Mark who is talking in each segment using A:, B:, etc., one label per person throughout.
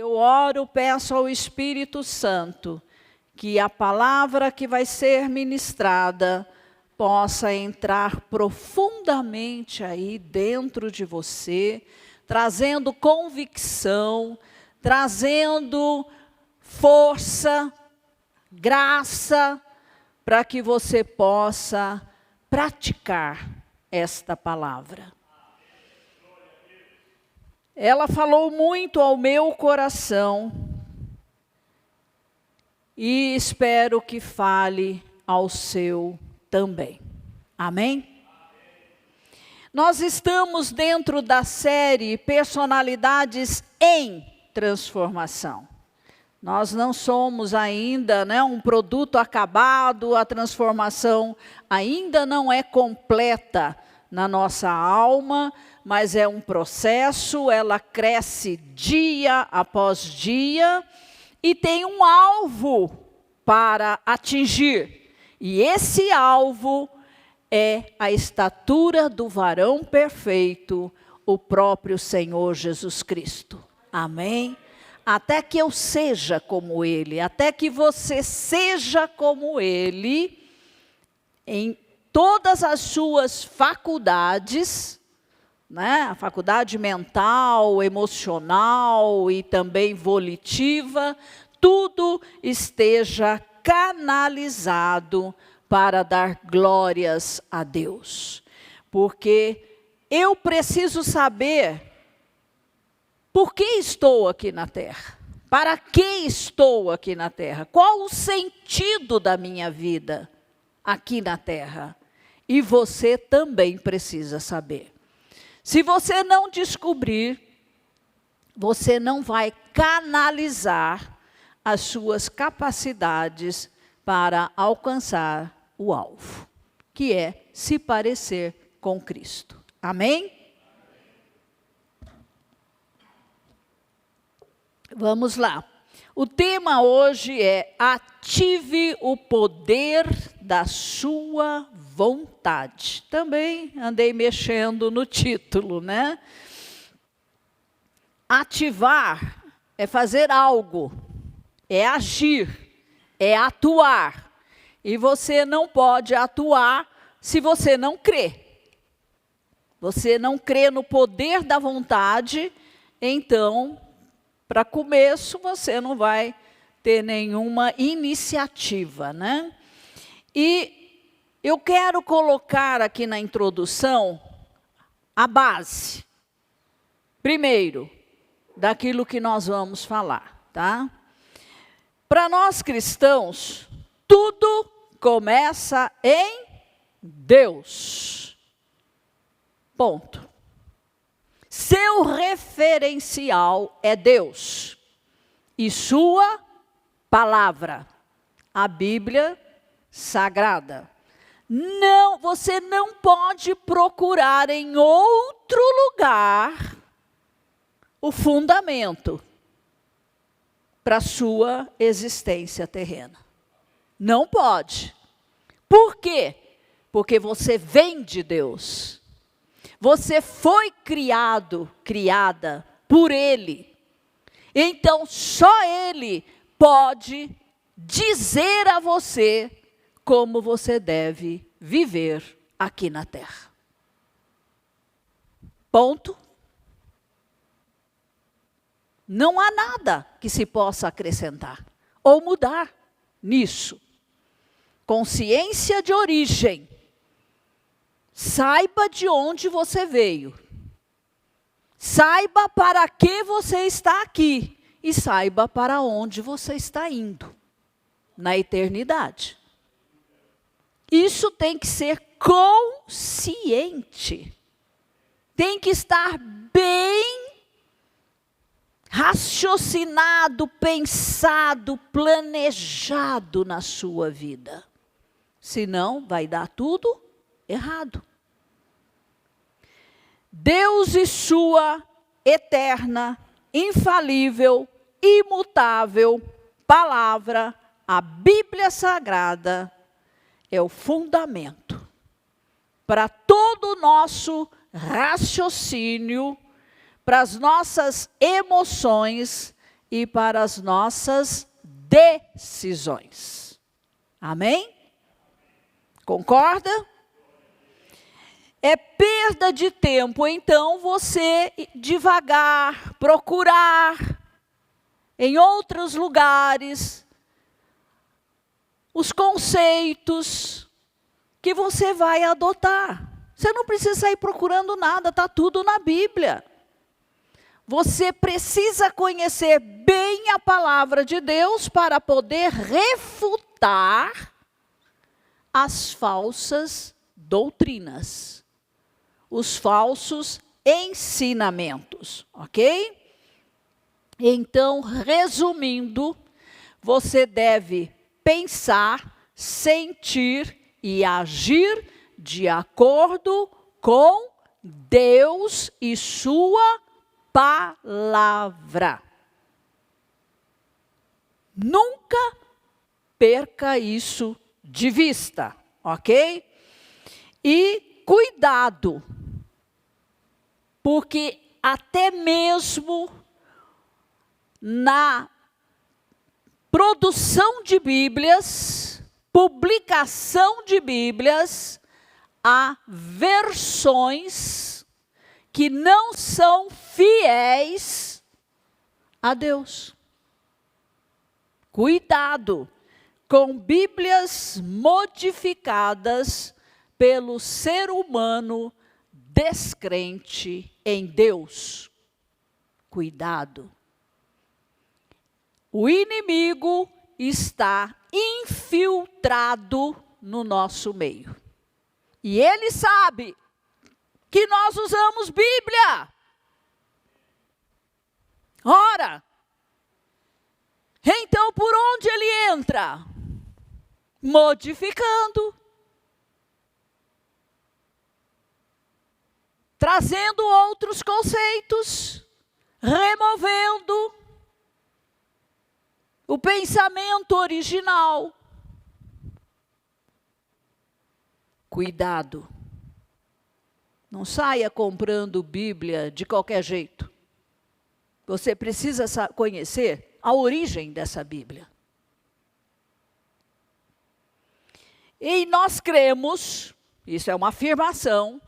A: Eu oro, peço ao Espírito Santo que a palavra que vai ser ministrada possa entrar profundamente aí dentro de você, trazendo convicção, trazendo força, graça, para que você possa praticar esta palavra. Ela falou muito ao meu coração e espero que fale ao seu também. Amém? Nós estamos dentro da série Personalidades em Transformação. Nós não somos ainda, um produto acabado, a transformação ainda não é completa na nossa alma, mas é um processo, ela cresce dia após dia e tem um alvo para atingir. E esse alvo é a estatura do varão perfeito, o próprio Senhor Jesus Cristo. Amém? Até que eu seja como Ele, até que você seja como Ele, em todas as suas faculdades, a faculdade mental, emocional e também volitiva, tudo esteja canalizado para dar glórias a Deus. Porque eu preciso saber por que estou aqui na terra, para que estou aqui na terra, qual o sentido da minha vida aqui na terra. E você também precisa saber. Se você não descobrir, você não vai canalizar as suas capacidades para alcançar o alvo, que é se parecer com Cristo. Amém? Vamos lá. O tema hoje é ative o poder da sua vontade. Também andei mexendo no título, Ativar é fazer algo, é agir, é atuar. E você não pode atuar se você não crê. Você não crê no poder da vontade, então, para começo, você não vai ter nenhuma iniciativa, E eu quero colocar aqui na introdução a base, primeiro, daquilo que nós vamos falar, Para nós cristãos, tudo começa em Deus. Ponto. Seu referencial é Deus e sua palavra, a Bíblia Sagrada. Não, você não pode procurar em outro lugar o fundamento para a sua existência terrena. Não pode. Por quê? Porque você vem de Deus. Você foi criada por Ele. Então, só Ele pode dizer a você como você deve viver aqui na terra. Ponto. Não há nada que se possa acrescentar ou mudar nisso. Consciência de origem. Saiba de onde você veio. Saiba para que você está aqui. E saiba para onde você está indo. Na eternidade. Isso tem que ser consciente. Tem que estar bem raciocinado, pensado, planejado na sua vida. Senão, vai dar tudo errado. Deus e sua eterna, infalível, imutável palavra, a Bíblia Sagrada, é o fundamento para todo o nosso raciocínio, para as nossas emoções, e para as nossas decisões. Amém? Concorda? É perda de tempo, então, você devagar, procurar em outros lugares os conceitos que você vai adotar. Você não precisa sair procurando nada, está tudo na Bíblia. Você precisa conhecer bem a palavra de Deus para poder refutar as falsas doutrinas, os falsos ensinamentos, ok? Então, resumindo, você deve pensar, sentir e agir de acordo com Deus e sua palavra. Nunca perca isso de vista, ok? E cuidado, porque até mesmo na produção de Bíblias, publicação de Bíblias, há versões que não são fiéis a Deus. Cuidado com Bíblias modificadas pelo ser humano descrente em Deus. Cuidado. O inimigo está infiltrado no nosso meio. E ele sabe que nós usamos Bíblia. Ora, então por onde ele entra? Modificando. Trazendo outros conceitos, removendo o pensamento original. Cuidado. Não saia comprando Bíblia de qualquer jeito. Você precisa conhecer a origem dessa Bíblia. E nós cremos, isso é uma afirmação,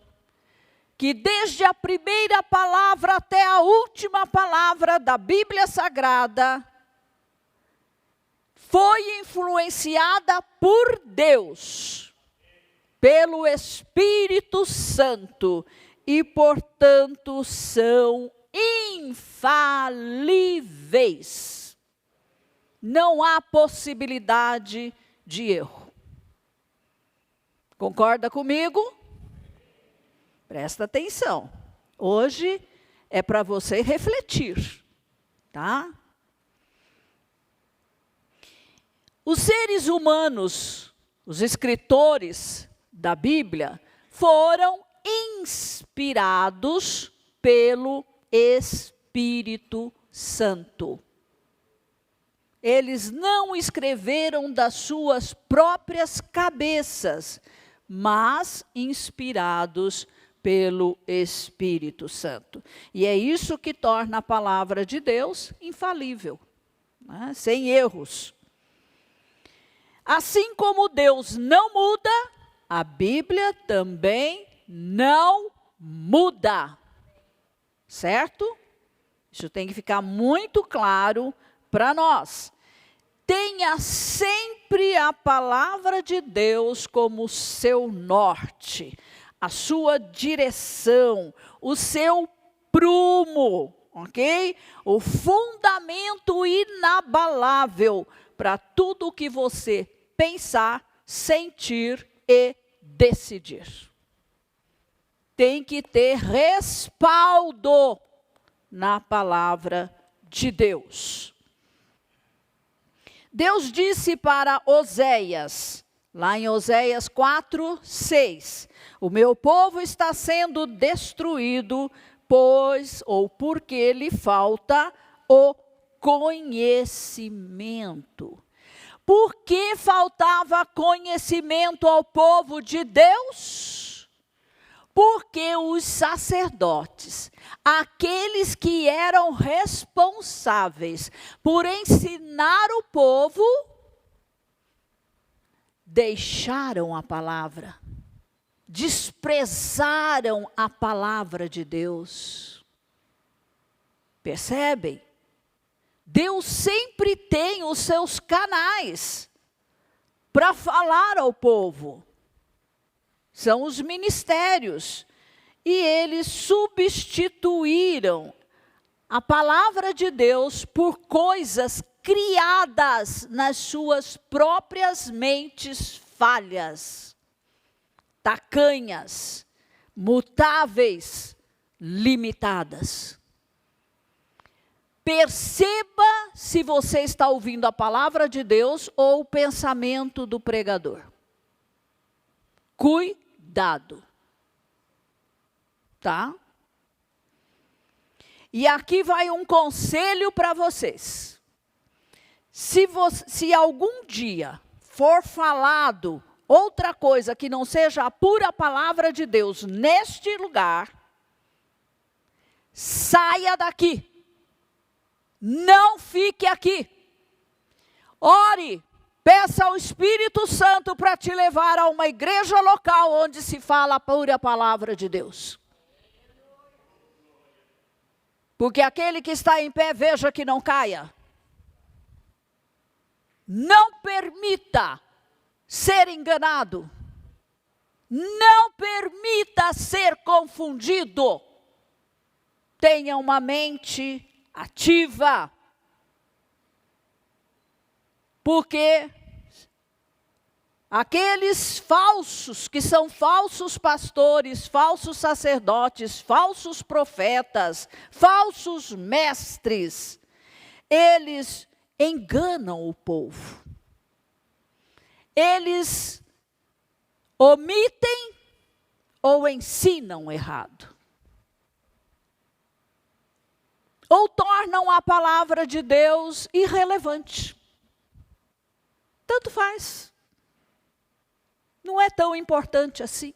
A: que desde a primeira palavra até a última palavra da Bíblia Sagrada, foi influenciada por Deus, pelo Espírito Santo, e, portanto, são infalíveis. Não há possibilidade de erro. Concorda comigo? Presta atenção. Hoje é para você refletir, tá? Os seres humanos, os escritores da Bíblia, foram inspirados pelo Espírito Santo. Eles não escreveram das suas próprias cabeças, mas inspirados pelo Espírito Santo. E é isso que torna a palavra de Deus infalível, né? Sem erros. Assim como Deus não muda, a Bíblia também não muda. Certo? Isso tem que ficar muito claro para nós. Tenha sempre a palavra de Deus como seu norte, a sua direção, o seu prumo, ok? O fundamento inabalável para tudo o que você pensar, sentir e decidir. Tem que ter respaldo na palavra de Deus. Deus disse para Oséias, lá em Oséias 4:6, o meu povo está sendo destruído, porque lhe falta o conhecimento. Por que faltava conhecimento ao povo de Deus? Porque os sacerdotes, aqueles que eram responsáveis por ensinar o povo, deixaram a palavra, desprezaram a palavra de Deus. Percebem? Deus sempre tem os seus canais para falar ao povo. São os ministérios. E eles substituíram a palavra de Deus por coisas criadas nas suas próprias mentes falhas, tacanhas, mutáveis, limitadas. Perceba se você está ouvindo a palavra de Deus ou o pensamento do pregador. Cuidado. Tá? E aqui vai um conselho para vocês. Se algum dia for falado outra coisa que não seja a pura palavra de Deus neste lugar, saia daqui. Não fique aqui. Ore, peça ao Espírito Santo para te levar a uma igreja local onde se fala a pura palavra de Deus. Porque aquele que está em pé, veja que não caia. Não permita ser enganado. Não permita ser confundido. Tenha uma mente ativa. Porque aqueles falsos, que são falsos pastores, falsos sacerdotes, falsos profetas, falsos mestres, eles enganam o povo. Eles omitem ou ensinam errado. Ou tornam a palavra de Deus irrelevante. Tanto faz. Não é tão importante assim.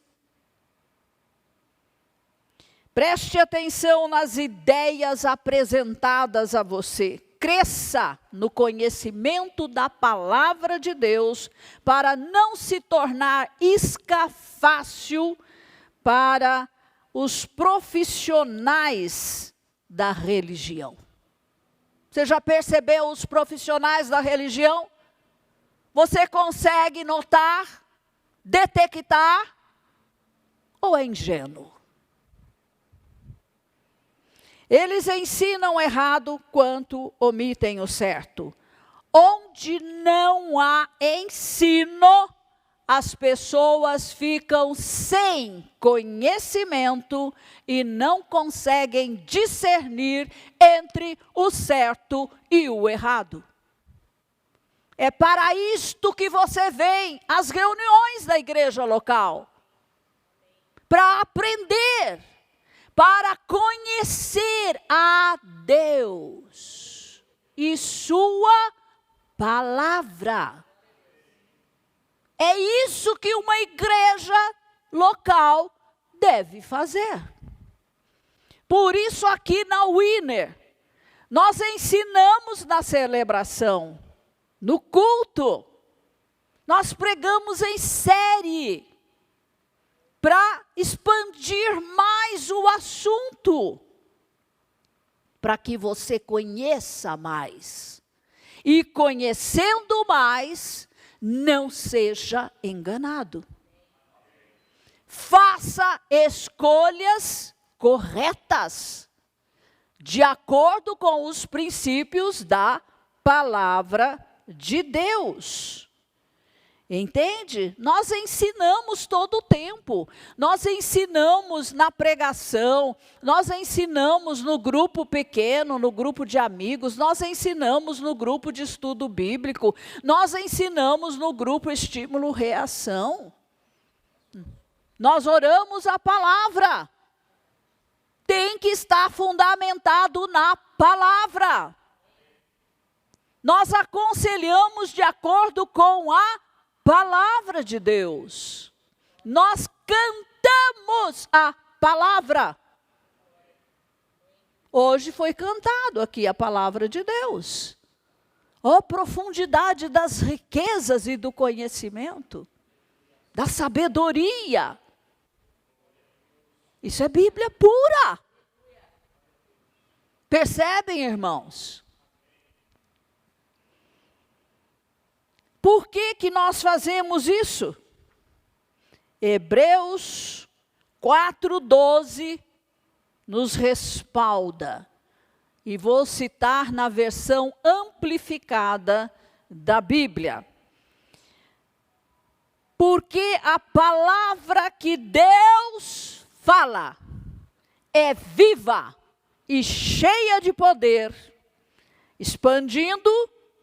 A: Preste atenção nas ideias apresentadas a você. Cresça no conhecimento da palavra de Deus para não se tornar isca fácil para os profissionais da religião. Você já percebeu os profissionais da religião? Você consegue notar, detectar, ou é ingênuo? Eles ensinam errado quanto omitem o certo. Onde não há ensino, as pessoas ficam sem conhecimento e não conseguem discernir entre o certo e o errado. É para isto que você vem às reuniões da igreja local. Para aprender, para conhecer a Deus e sua palavra. É isso que uma igreja local deve fazer. Por isso aqui na Winner, nós ensinamos na celebração, no culto, nós pregamos em série, para expandir mais o assunto, para que você conheça mais. E conhecendo mais, não seja enganado. Faça escolhas corretas, de acordo com os princípios da palavra de Deus. Entende? Nós ensinamos todo o tempo. Nós ensinamos na pregação, nós ensinamos no grupo pequeno, no grupo de amigos, nós ensinamos no grupo de estudo bíblico, nós ensinamos no grupo estímulo-reação. Nós oramos a palavra. Tem que estar fundamentado na palavra. Nós aconselhamos de acordo com a palavra de Deus. Nós cantamos somos a palavra. Hoje foi cantado aqui a palavra de Deus. Ó, profundidade das riquezas e do conhecimento, da sabedoria. Isso é Bíblia pura. Percebem, irmãos? Por que que nós fazemos isso? Hebreus 4:12 nos respalda. E vou citar na versão amplificada da Bíblia. Porque a palavra que Deus fala é viva e cheia de poder, expandindo,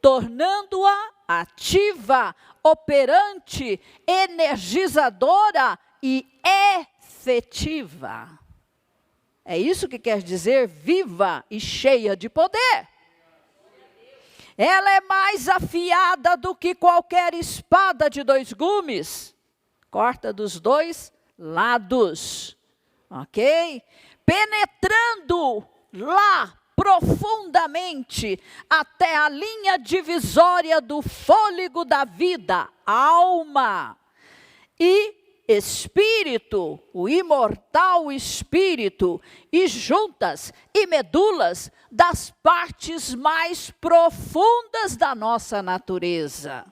A: tornando-a ativa, operante, energizadora e efetiva. É isso que quer dizer viva e cheia de poder. Ela é mais afiada do que qualquer espada de 2 gumes. Corta dos 2 lados. Ok? Penetrando lá profundamente até a linha divisória do fôlego da vida, alma e espírito, o imortal espírito, e juntas e medulas das partes mais profundas da nossa natureza,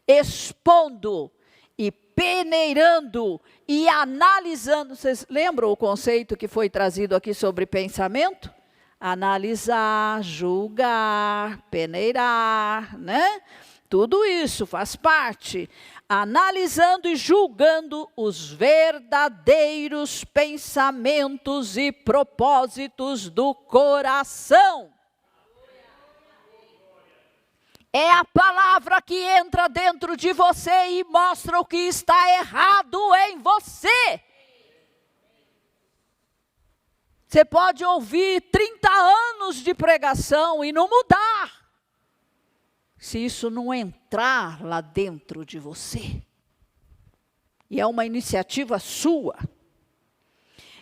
A: expondo e peneirando e analisando. Vocês lembram o conceito que foi trazido aqui sobre pensamento? Analisar, julgar, peneirar, né? Tudo isso faz parte. Analisando e julgando os verdadeiros pensamentos e propósitos do coração. É a palavra que entra dentro de você e mostra o que está errado em você. Você pode ouvir 30 anos de pregação e não mudar, se isso não entrar lá dentro de você. E é uma iniciativa sua.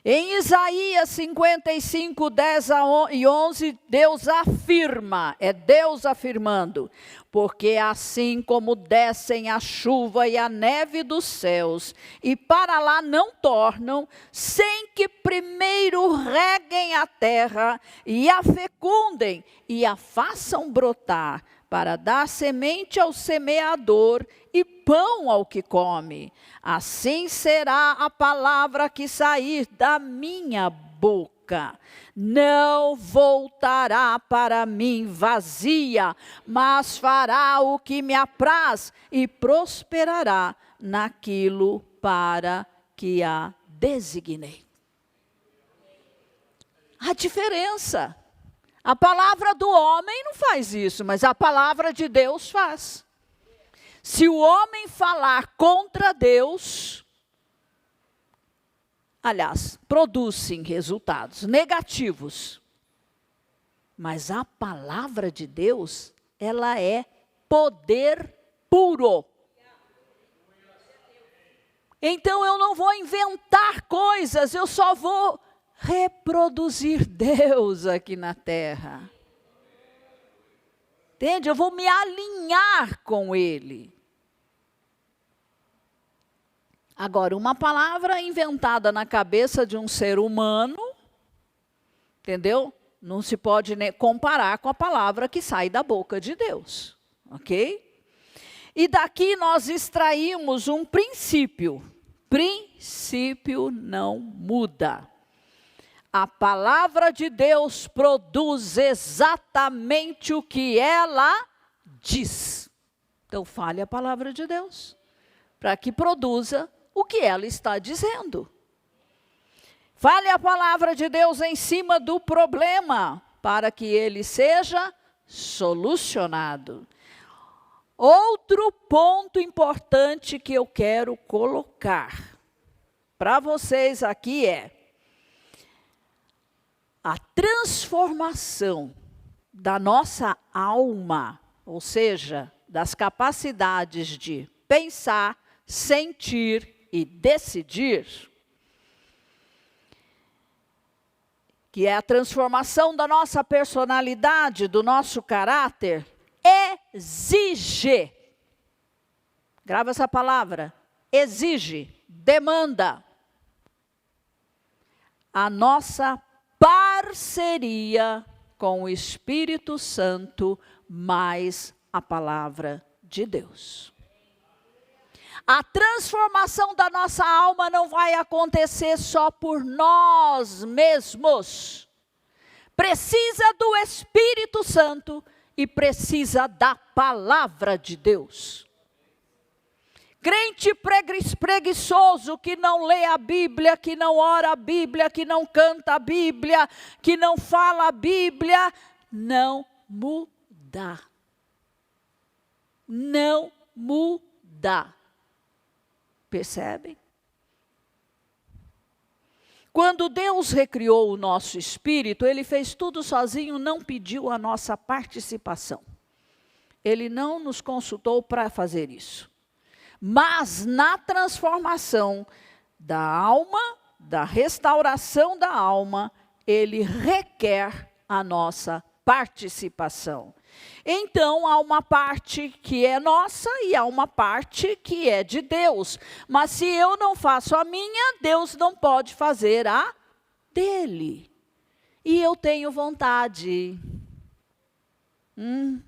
A: Em Isaías 55, 10 e 11, Deus afirma, é Deus afirmando: porque assim como descem a chuva e a neve dos céus, e para lá não tornam, sem que primeiro reguem a terra, e a fecundem, e a façam brotar, para dar semente ao semeador e pão ao que come. Assim será a palavra que sair da minha boca. Não voltará para mim vazia, mas fará o que me apraz e prosperará naquilo para que a designei. A diferença. A palavra do homem não faz isso, mas a palavra de Deus faz. Se o homem falar contra Deus, aliás, produz sim resultados negativos. Mas a palavra de Deus, ela é poder puro. Então eu não vou inventar coisas, eu só vou reproduzir Deus aqui na terra. Entende? Eu vou me alinhar com Ele. Agora, uma palavra inventada na cabeça de um ser humano, entendeu? Não se pode comparar com a palavra que sai da boca de Deus, ok? E daqui nós extraímos um princípio. Princípio não muda. A palavra de Deus produz exatamente o que ela diz. Então, fale a palavra de Deus, para que produza o que ela está dizendo. Fale a palavra de Deus em cima do problema, para que ele seja solucionado. Outro ponto importante que eu quero colocar para vocês aqui é: a transformação da nossa alma, ou seja, das capacidades de pensar, sentir e decidir, que é a transformação da nossa personalidade, do nosso caráter, exige. Grava essa palavra. Exige, demanda a nossa parceria com o Espírito Santo mais a palavra de Deus. A transformação da nossa alma não vai acontecer só por nós mesmos. Precisa do Espírito Santo e precisa da palavra de Deus. Crente preguiçoso que não lê a Bíblia, que não ora a Bíblia, que não canta a Bíblia, que não fala a Bíblia, não muda. Não muda. Percebem? Quando Deus recriou o nosso espírito, Ele fez tudo sozinho, não pediu a nossa participação. Ele não nos consultou para fazer isso. Mas na transformação da alma, da restauração da alma, Ele requer a nossa participação. Então, há uma parte que é nossa e há uma parte que é de Deus. Mas se eu não faço a minha, Deus não pode fazer a dele. E eu tenho vontade.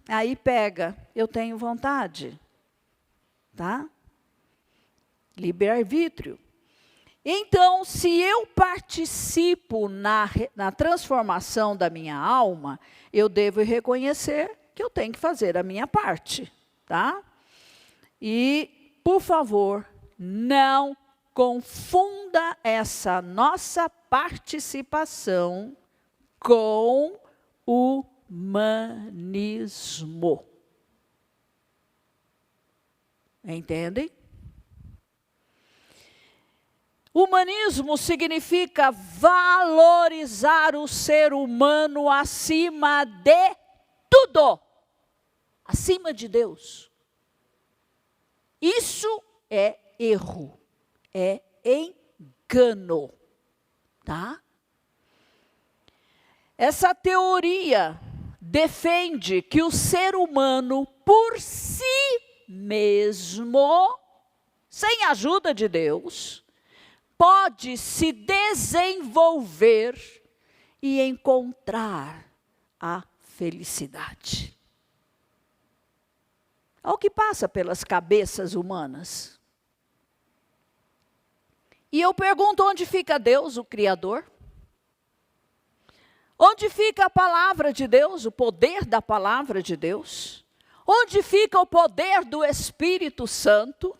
A: Aí pega, eu tenho vontade. Tá? Livre-arbítrio. Então, se eu participo na transformação da minha alma, eu devo reconhecer que eu tenho que fazer a minha parte, tá? E, por favor, não confunda essa nossa participação com humanismo. Entendem? Humanismo significa valorizar o ser humano acima de tudo, acima de Deus. Isso é erro, é engano, tá? Essa teoria defende que o ser humano por si mesmo, sem a ajuda de Deus, pode se desenvolver e encontrar a felicidade. Olha o que passa pelas cabeças humanas. E eu pergunto, onde fica Deus, o Criador? Onde fica a palavra de Deus, o poder da palavra de Deus? Onde fica o poder do Espírito Santo?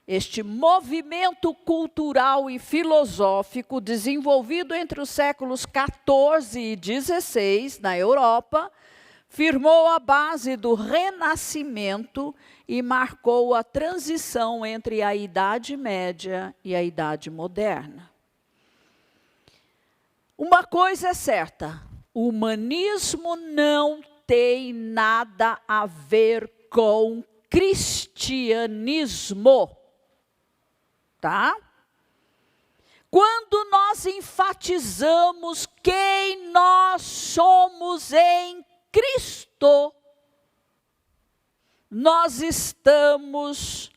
A: Este movimento cultural e filosófico desenvolvido entre os séculos 14 e 16 na Europa, firmou a base do Renascimento e marcou a transição entre a Idade Média e a Idade Moderna. Uma coisa é certa, o humanismo não tem nada a ver com cristianismo. Tá? Quando nós enfatizamos quem nós somos em Cristo, nós estamos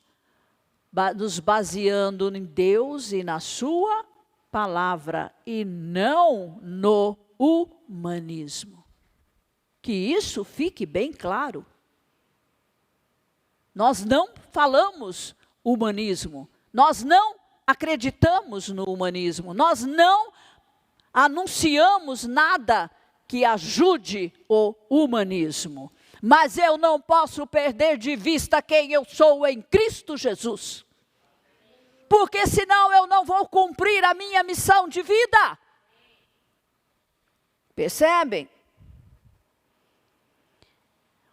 A: nos baseando em Deus e na sua palavra, e não no humanismo. Que isso fique bem claro. Nós não falamos humanismo. Nós não acreditamos no humanismo, nós não anunciamos nada que ajude o humanismo. Mas eu não posso perder de vista quem eu sou em Cristo Jesus. Porque senão eu não vou cumprir a minha missão de vida. Percebem?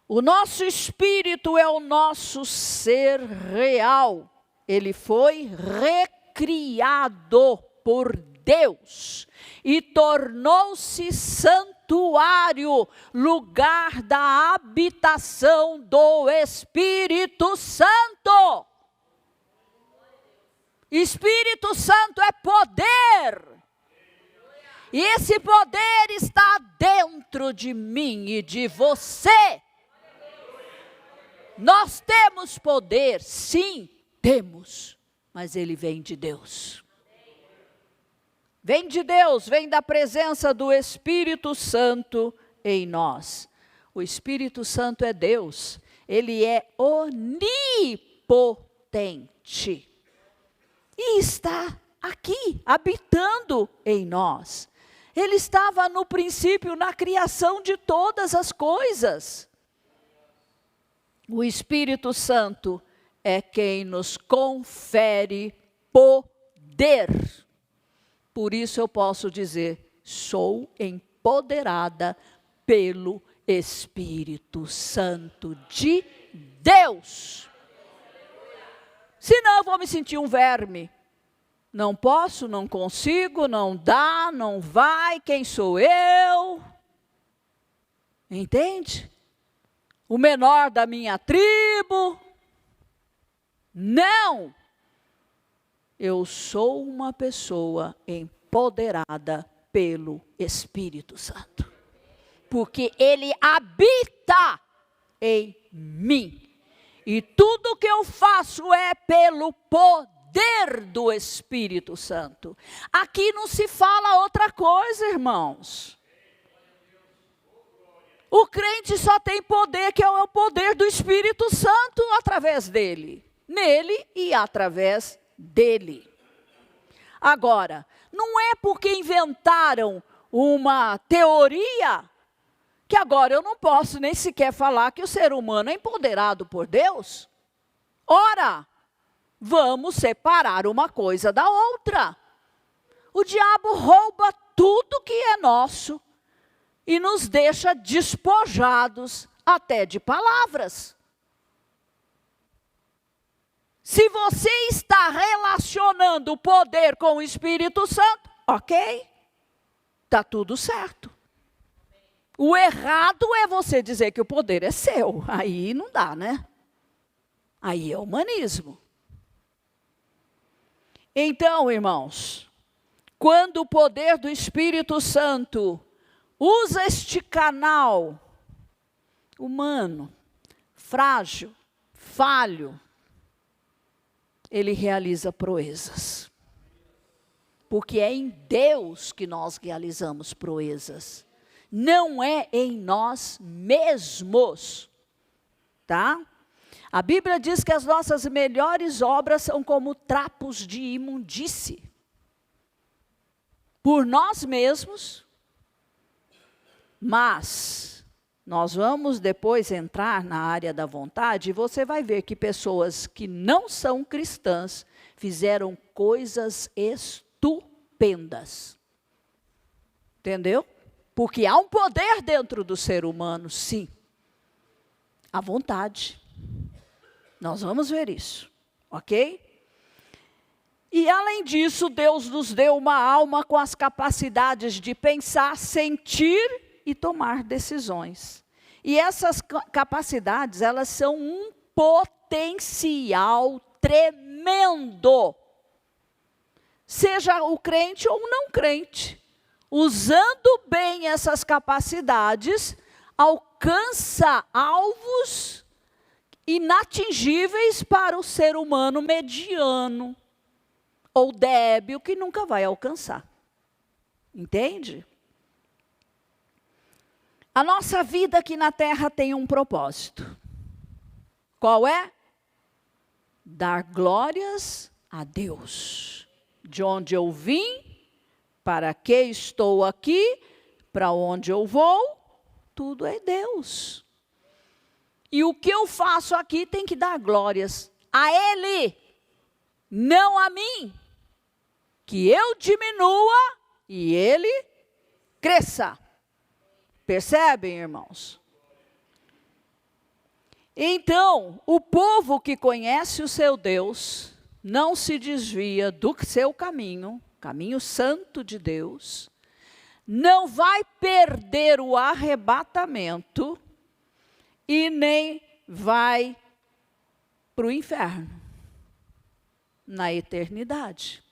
A: O nosso espírito é o nosso ser real. Ele foi recriado por Deus e tornou-se santuário, lugar da habitação do Espírito Santo. Espírito Santo é poder. E esse poder está dentro de mim e de você. Nós temos poder, sim, temos, mas ele vem de Deus. Vem de Deus, vem da presença do Espírito Santo em nós. O Espírito Santo é Deus, ele é onipotente. E está aqui, habitando em nós. Ele estava no princípio, na criação de todas as coisas. O Espírito Santo é quem nos confere poder. Por isso eu posso dizer, sou empoderada pelo Espírito Santo de Deus. Senão eu vou me sentir um verme. Não posso, não consigo, não dá, não vai, quem sou eu? Entende? O menor da minha tribo? Não! Eu sou uma pessoa empoderada pelo Espírito Santo. Porque ele habita em mim. E tudo que eu faço é pelo poder do Espírito Santo. Aqui não se fala outra coisa, irmãos. O crente só tem poder, que é o poder do Espírito Santo através dele. Nele e através dele. Agora, não é porque inventaram uma teoria que agora eu não posso nem sequer falar que o ser humano é empoderado por Deus. Ora, vamos separar uma coisa da outra. O diabo rouba tudo que é nosso e nos deixa despojados até de palavras. Se você está relacionando o poder com o Espírito Santo, ok, está tudo certo. O errado é você dizer que o poder é seu. Aí não dá, né? Aí é humanismo. Então, irmãos, quando o poder do Espírito Santo usa este canal humano, frágil, falho, ele realiza proezas. Porque é em Deus que nós realizamos proezas. Não é em nós mesmos. Tá? A Bíblia diz que as nossas melhores obras são como trapos de imundície. Por nós mesmos. Mas nós vamos depois entrar na área da vontade e você vai ver que pessoas que não são cristãs fizeram coisas estupendas. Entendeu? Porque há um poder dentro do ser humano, sim. A vontade. Nós vamos ver isso, ok? E além disso, Deus nos deu uma alma com as capacidades de pensar, sentir e tomar decisões. E essas capacidades, elas são um potencial tremendo. Seja o crente ou o não crente. Usando bem essas capacidades, alcança alvos inatingíveis para o ser humano mediano ou débil, que nunca vai alcançar. Entende? A nossa vida aqui na terra tem um propósito. Qual é? Dar glórias a Deus. De onde eu vim, para que estou aqui, para onde eu vou, tudo é Deus. E o que eu faço aqui tem que dar glórias a Ele, não a mim. Que eu diminua e Ele cresça. Percebem, irmãos? Então, o povo que conhece o seu Deus, não se desvia do seu caminho, caminho santo de Deus, não vai perder o arrebatamento e nem vai para o inferno, na eternidade.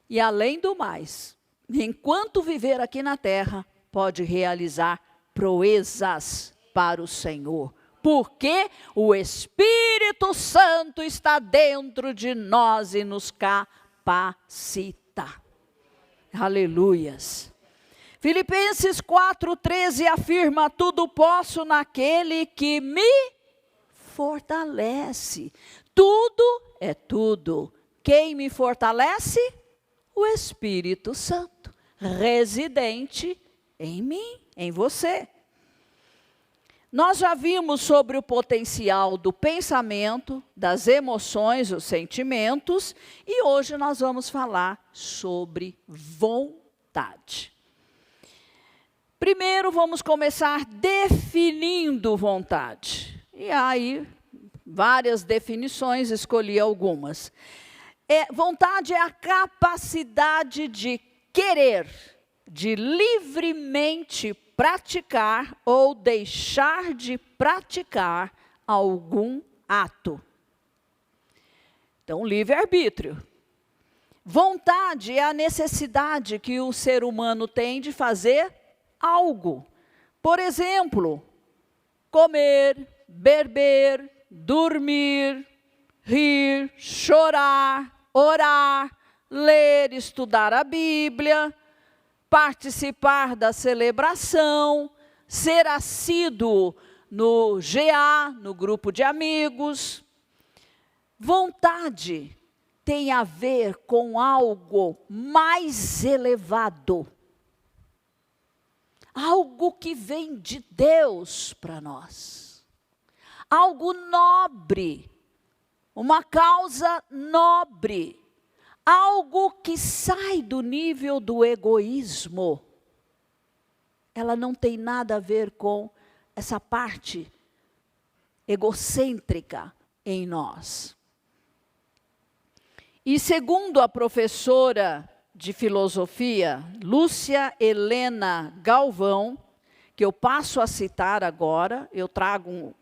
A: E além do mais, enquanto viver aqui na terra, pode realizar proezas para o Senhor. Porque o Espírito Santo está dentro de nós e nos capacita. Aleluias. Filipenses 4,13 afirma: tudo posso naquele que me fortalece. Tudo é tudo. Quem me fortalece? O Espírito Santo, residente em mim, em você. Nós já vimos sobre o potencial do pensamento, das emoções, os sentimentos, e hoje nós vamos falar sobre vontade. Primeiro vamos começar definindo vontade. E aí, várias definições, escolhi algumas. Vontade é a capacidade de querer, de livremente praticar ou deixar de praticar algum ato. Então, livre-arbítrio. Vontade é a necessidade que o ser humano tem de fazer algo. Por exemplo, comer, beber, dormir, rir, chorar, orar, ler, estudar a Bíblia, participar da celebração, ser assíduo no GA, no grupo de amigos. Vontade tem a ver com algo mais elevado. Algo que vem de Deus para nós. Algo nobre. Uma causa nobre. Algo que sai do nível do egoísmo. Ela não tem nada a ver com essa parte egocêntrica em nós. E segundo a professora de filosofia, Lúcia Helena Galvão, que eu passo a citar agora, eu trago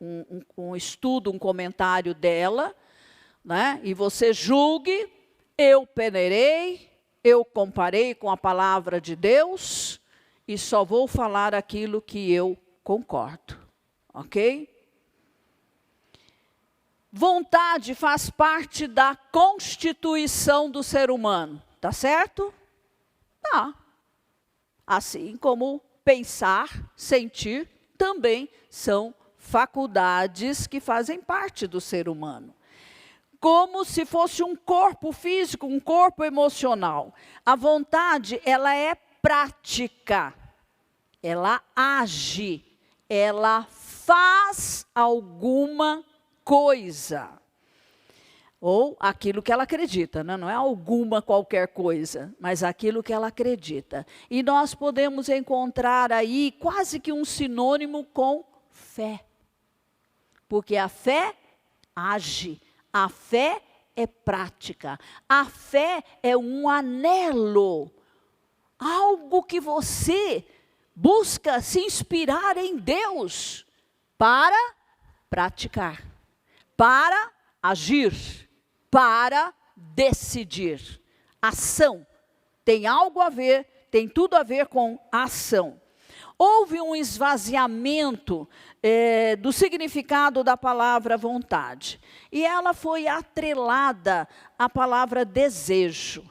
A: um estudo, um comentário dela, né? E você julgue. Eu peneirei, eu comparei com a palavra de Deus e só vou falar aquilo que eu concordo, ok? Vontade faz parte da constituição do ser humano, tá certo? Tá. Assim como pensar, sentir, também são faculdades que fazem parte do ser humano. Como se fosse um corpo físico, um corpo emocional. A vontade, ela é prática, ela age, ela faz alguma coisa. Ou aquilo que ela acredita, né? Não é alguma qualquer coisa, mas aquilo que ela acredita. E nós podemos encontrar aí quase que um sinônimo com fé. Porque a fé age. A fé é prática. A fé é um anelo. Algo que você busca se inspirar em Deus para praticar, para agir, para decidir. Ação tem algo a ver, tem tudo a ver com ação. Houve um esvaziamento do significado da palavra vontade. E ela foi atrelada à palavra desejo.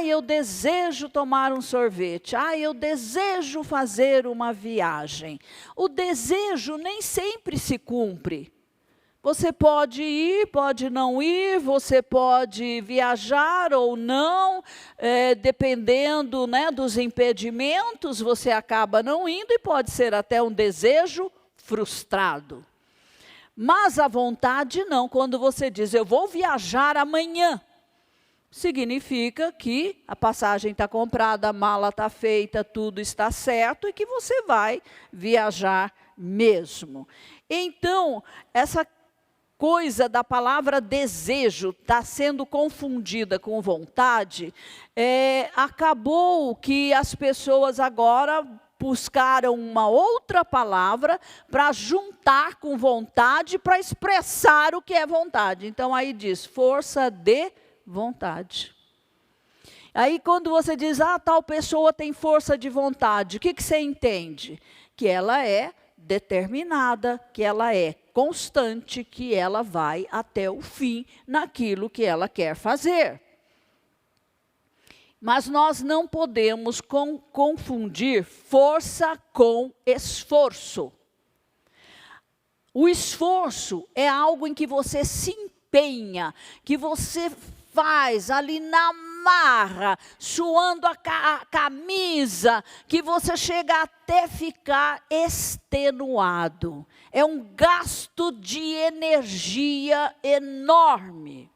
A: Eu desejo tomar um sorvete. Eu desejo fazer uma viagem. O desejo nem sempre se cumpre. Você pode ir, pode não ir, você pode viajar ou não, dependendo, né, dos impedimentos, você acaba não indo e pode ser até um desejo frustrado. Mas a vontade não, quando você diz, eu vou viajar amanhã, significa que a passagem está comprada, a mala está feita, tudo está certo e que você vai viajar mesmo. Então, essa coisa da palavra desejo está sendo confundida com vontade, acabou que as pessoas agora buscaram uma outra palavra para juntar com vontade, para expressar o que é vontade. Então aí diz, força de vontade. Aí quando você diz, tal pessoa tem força de vontade, o que você entende? Que ela é determinada, que ela é constante, que ela vai até o fim naquilo que ela quer fazer. Mas nós não podemos confundir força com esforço. O esforço é algo em que você se empenha, que você faz ali na marra, suando a camisa, que você chega até ficar extenuado. É um gasto de energia enorme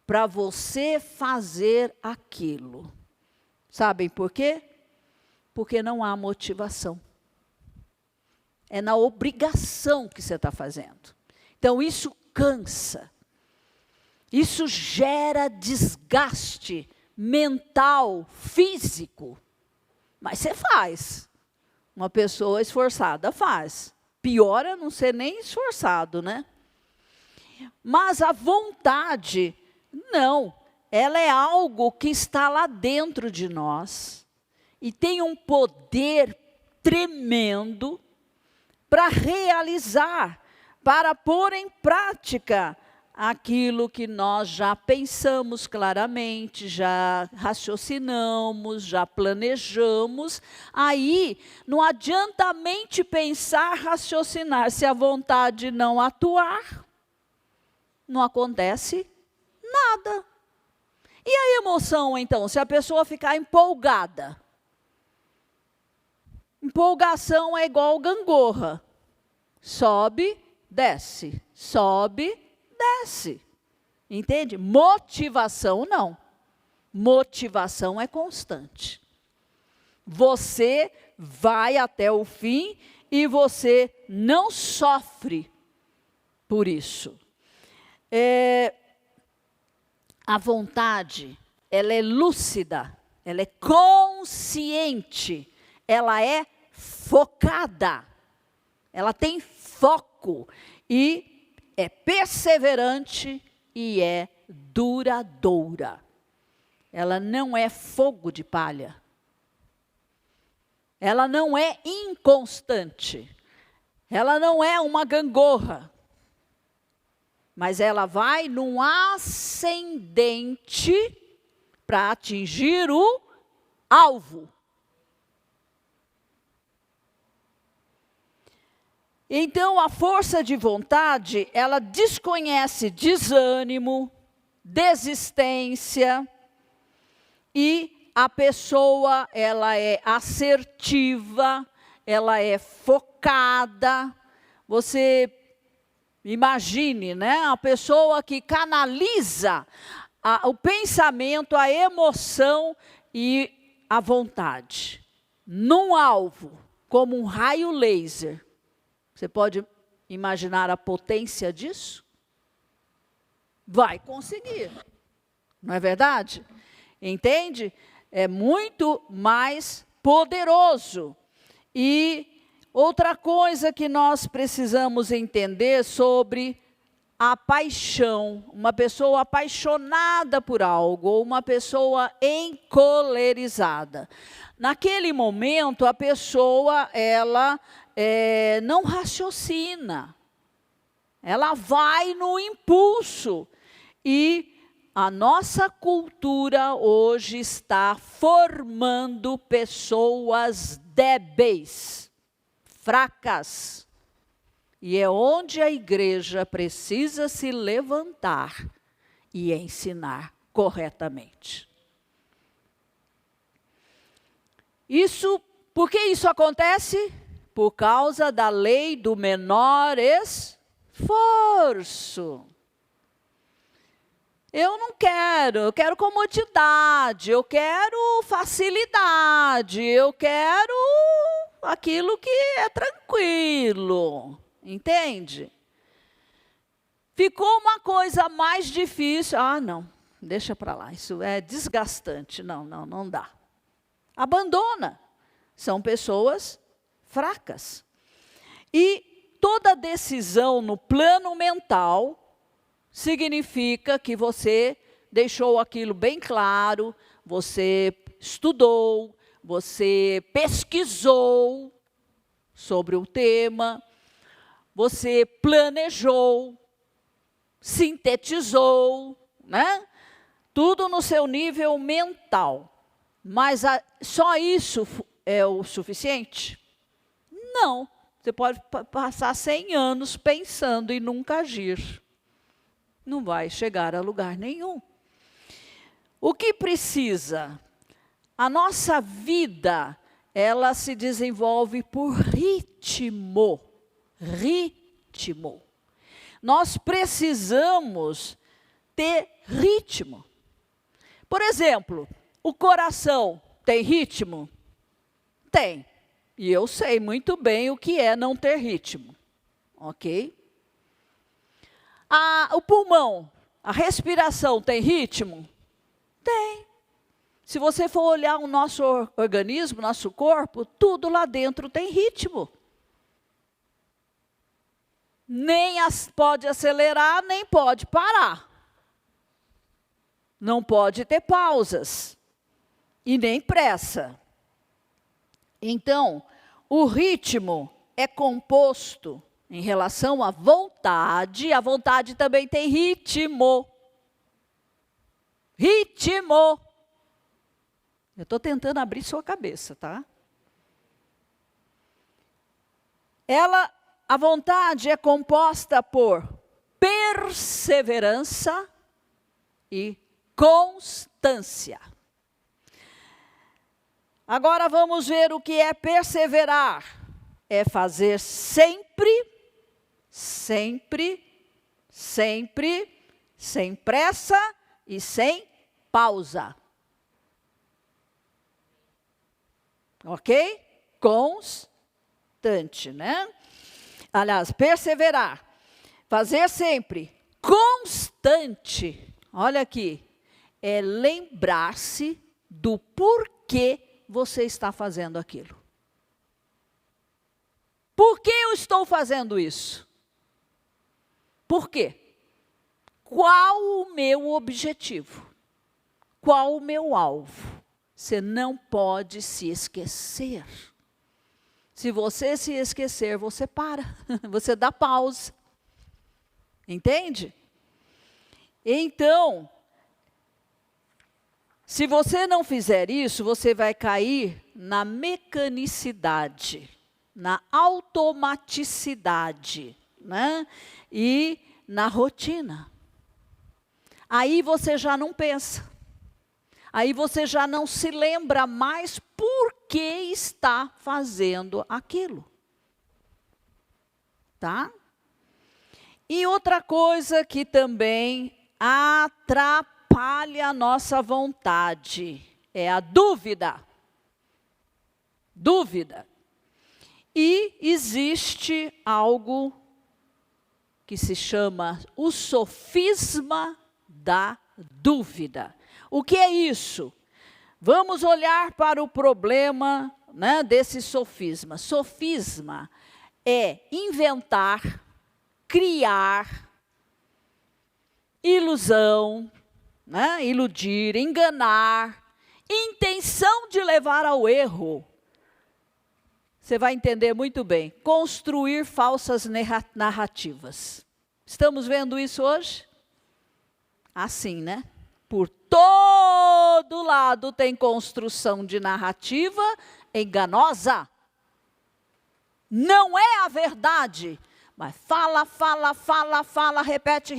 A: para você fazer aquilo. Sabem por quê? Porque não há motivação. É na obrigação que você está fazendo. Então, isso cansa. Isso gera desgaste mental, físico. Mas você faz. Uma pessoa esforçada faz. Pior é não ser nem esforçado, né? Mas a vontade, não. Ela é algo que está lá dentro de nós. E tem um poder tremendo para realizar, para pôr em prática aquilo que nós já pensamos claramente, já raciocinamos, já planejamos. Aí não adianta a mente pensar, raciocinar, se a vontade não atuar, não acontece nada. E a emoção, então, se a pessoa ficar empolgada? Empolgação é igual gangorra. Sobe, desce. Sobe, desce. Entende? Motivação não. Motivação é constante. Você vai até o fim e você não sofre por isso. A vontade, ela é lúcida, ela é consciente, ela é focada, ela tem foco e é perseverante e é duradoura. Ela não é fogo de palha. Ela não é inconstante. Ela não é uma gangorra. Mas ela vai num ascendente para atingir o alvo. Então, a força de vontade, ela desconhece desânimo, desistência, e a pessoa, ela é assertiva, ela é focada. Você imagine, né? A pessoa que canaliza o pensamento, a emoção e a vontade num alvo, como um raio laser. Você pode imaginar a potência disso? Vai conseguir, não é verdade? Entende? É muito mais poderoso. E outra coisa que nós precisamos entender sobre a paixão, uma pessoa apaixonada por algo, ou uma pessoa encolerizada. Naquele momento, a pessoa, ela não raciocina, ela vai no impulso. E a nossa cultura hoje está formando pessoas débeis, fracas. E é onde a igreja precisa se levantar e ensinar corretamente. Por que isso acontece? Por causa da lei do menor esforço. Eu não quero, eu quero comodidade, eu quero facilidade, eu quero aquilo que é tranquilo, entende? Ficou uma coisa mais difícil, não, deixa para lá, isso é desgastante, não dá. Abandona, são pessoas fracas. E toda decisão no plano mental significa que você deixou aquilo bem claro, você estudou, você pesquisou sobre o tema, você planejou, sintetizou, né? Tudo no seu nível mental. Mas só isso é o suficiente? Não. Você pode passar 100 anos pensando e nunca agir. Não vai chegar a lugar nenhum. O que precisa? A nossa vida, ela se desenvolve por ritmo. Ritmo. Nós precisamos ter ritmo. Por exemplo, o coração tem ritmo? Tem. E eu sei muito bem o que é não ter ritmo. Ok? O pulmão, a respiração tem ritmo? Tem. Se você for olhar o nosso organismo, nosso corpo, tudo lá dentro tem ritmo. Nem pode acelerar, nem pode parar. Não pode ter pausas. E nem pressa. Então, o ritmo é composto em relação à vontade. A vontade também tem ritmo. Ritmo. Eu estou tentando abrir sua cabeça, tá? A vontade é composta por perseverança e constância. Agora vamos ver o que é perseverar. É fazer sempre, sempre, sempre, sem pressa e sem pausa. Ok? Constante, né? Aliás, perseverar. Fazer sempre. Constante. Olha aqui. É lembrar-se do porquê você está fazendo aquilo. Por que eu estou fazendo isso? Por quê? Qual o meu objetivo? Qual o meu alvo? Você não pode se esquecer. Se você se esquecer, você para. Você dá pausa. Entende? Então, se você não fizer isso, você vai cair na mecanicidade, na automaticidade, né? E na rotina. Aí você já não pensa. Aí você já não se lembra mais por que está fazendo aquilo. Tá? E outra coisa que também atrapalha a nossa vontade é a dúvida. Dúvida. E existe algo que se chama o sofisma da dúvida. O que é isso? Vamos olhar para o problema, né, desse sofisma. Sofisma é inventar, criar, ilusão, né, iludir, enganar, intenção de levar ao erro. Você vai entender muito bem. Construir falsas narrativas. Estamos vendo isso hoje? Assim, né? Por todo lado tem construção de narrativa enganosa. Não é a verdade, mas fala, repete,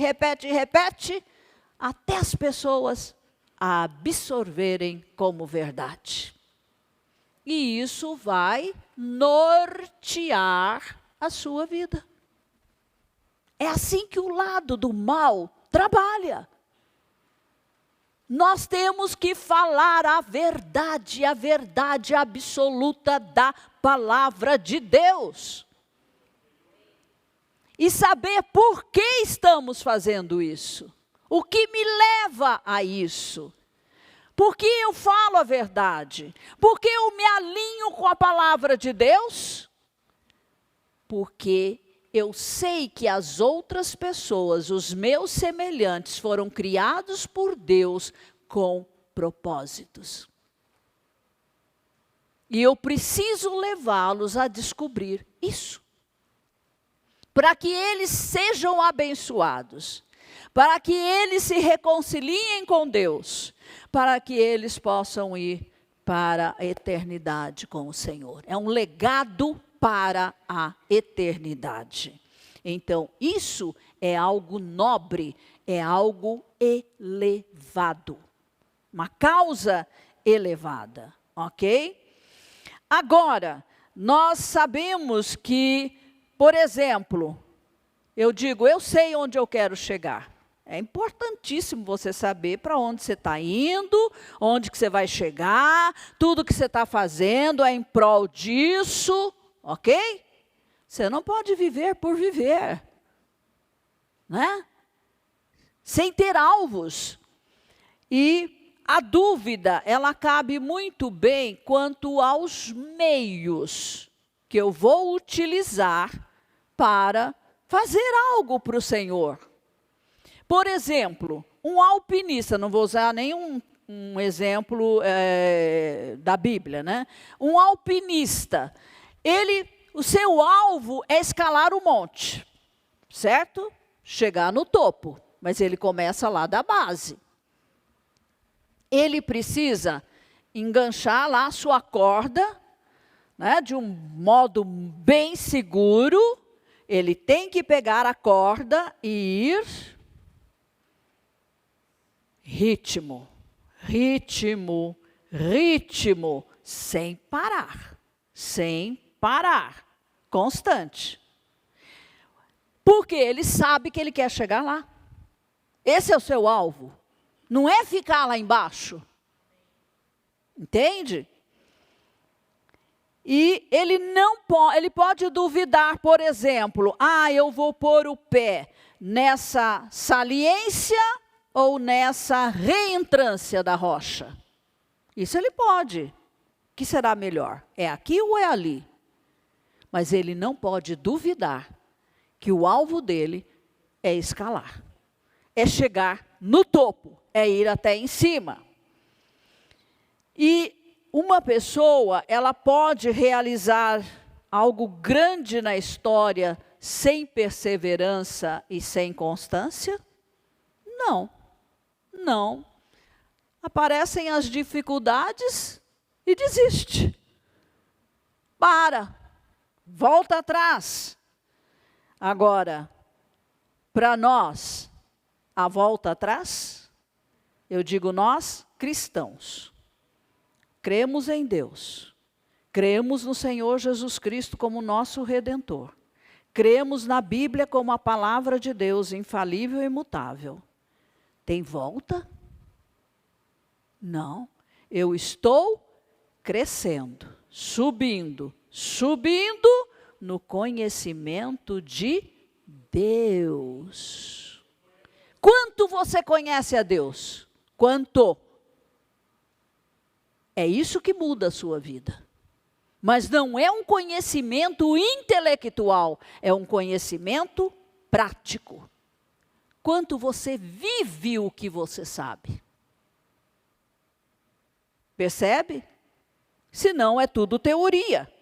A: até as pessoas a absorverem como verdade. E isso vai nortear a sua vida. É assim que o lado do mal trabalha. Nós temos que falar a verdade absoluta da palavra de Deus. E saber por que estamos fazendo isso. O que me leva a isso? Por que eu falo a verdade? Por que eu me alinho com a palavra de Deus? Porque eu sei que as outras pessoas, os meus semelhantes, foram criados por Deus com propósitos. E eu preciso levá-los a descobrir isso. Para que eles sejam abençoados. Para que eles se reconciliem com Deus. Para que eles possam ir para a eternidade com o Senhor. É um legado para a eternidade. Então, isso é algo nobre, é algo elevado. Uma causa elevada, ok? Agora, nós sabemos que, por exemplo, eu digo, eu sei onde eu quero chegar. É importantíssimo você saber para onde você está indo, onde que você vai chegar, tudo que você está fazendo é em prol disso, ok? Você não pode viver por viver, né? Sem ter alvos. E a dúvida, ela cabe muito bem quanto aos meios que eu vou utilizar para fazer algo para o Senhor. Por exemplo, um alpinista, não vou usar nenhum exemplo da Bíblia, né? Um alpinista, o seu alvo é escalar o monte, certo? Chegar no topo, mas ele começa lá da base. Ele precisa enganchar lá a sua corda, né, de um modo bem seguro. Ele tem que pegar a corda e ir ritmo, ritmo, ritmo, sem parar, constante. Porque ele sabe que ele quer chegar lá. Esse é o seu alvo. Não é ficar lá embaixo. Entende? E ele pode duvidar, por exemplo, eu vou pôr o pé nessa saliência ou nessa reentrância da rocha. Isso ele pode. O que será melhor? É aqui ou é ali? Mas ele não pode duvidar que o alvo dele é escalar. É chegar no topo, é ir até em cima. E uma pessoa, ela pode realizar algo grande na história sem perseverança e sem constância? Não. Não. Aparecem as dificuldades e desiste. Para. Volta atrás. Agora, para nós, a volta atrás, eu digo nós, cristãos, cremos em Deus, cremos no Senhor Jesus Cristo como nosso Redentor, cremos na Bíblia como a palavra de Deus, infalível e imutável. Tem volta? Não. Eu estou crescendo, subindo no conhecimento de Deus. Quanto você conhece a Deus? Quanto? É isso que muda a sua vida. Mas não é um conhecimento intelectual, é um conhecimento prático. Quanto você vive o que você sabe. Percebe? Senão é tudo teoria.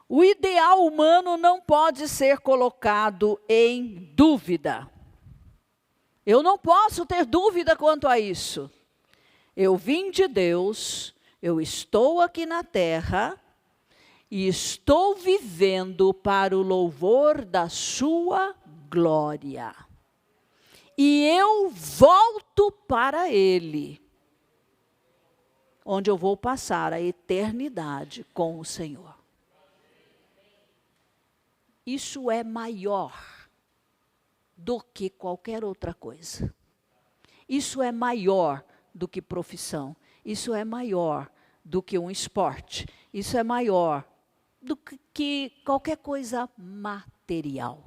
A: O ideal humano não pode ser colocado em dúvida. Eu não posso ter dúvida quanto a isso. Eu vim de Deus, eu estou aqui na terra e estou vivendo para o louvor da sua glória. E eu volto para Ele, onde eu vou passar a eternidade com o Senhor. Isso é maior do que qualquer outra coisa. Isso é maior do que profissão. Isso é maior do que um esporte. Isso é maior do que qualquer coisa material.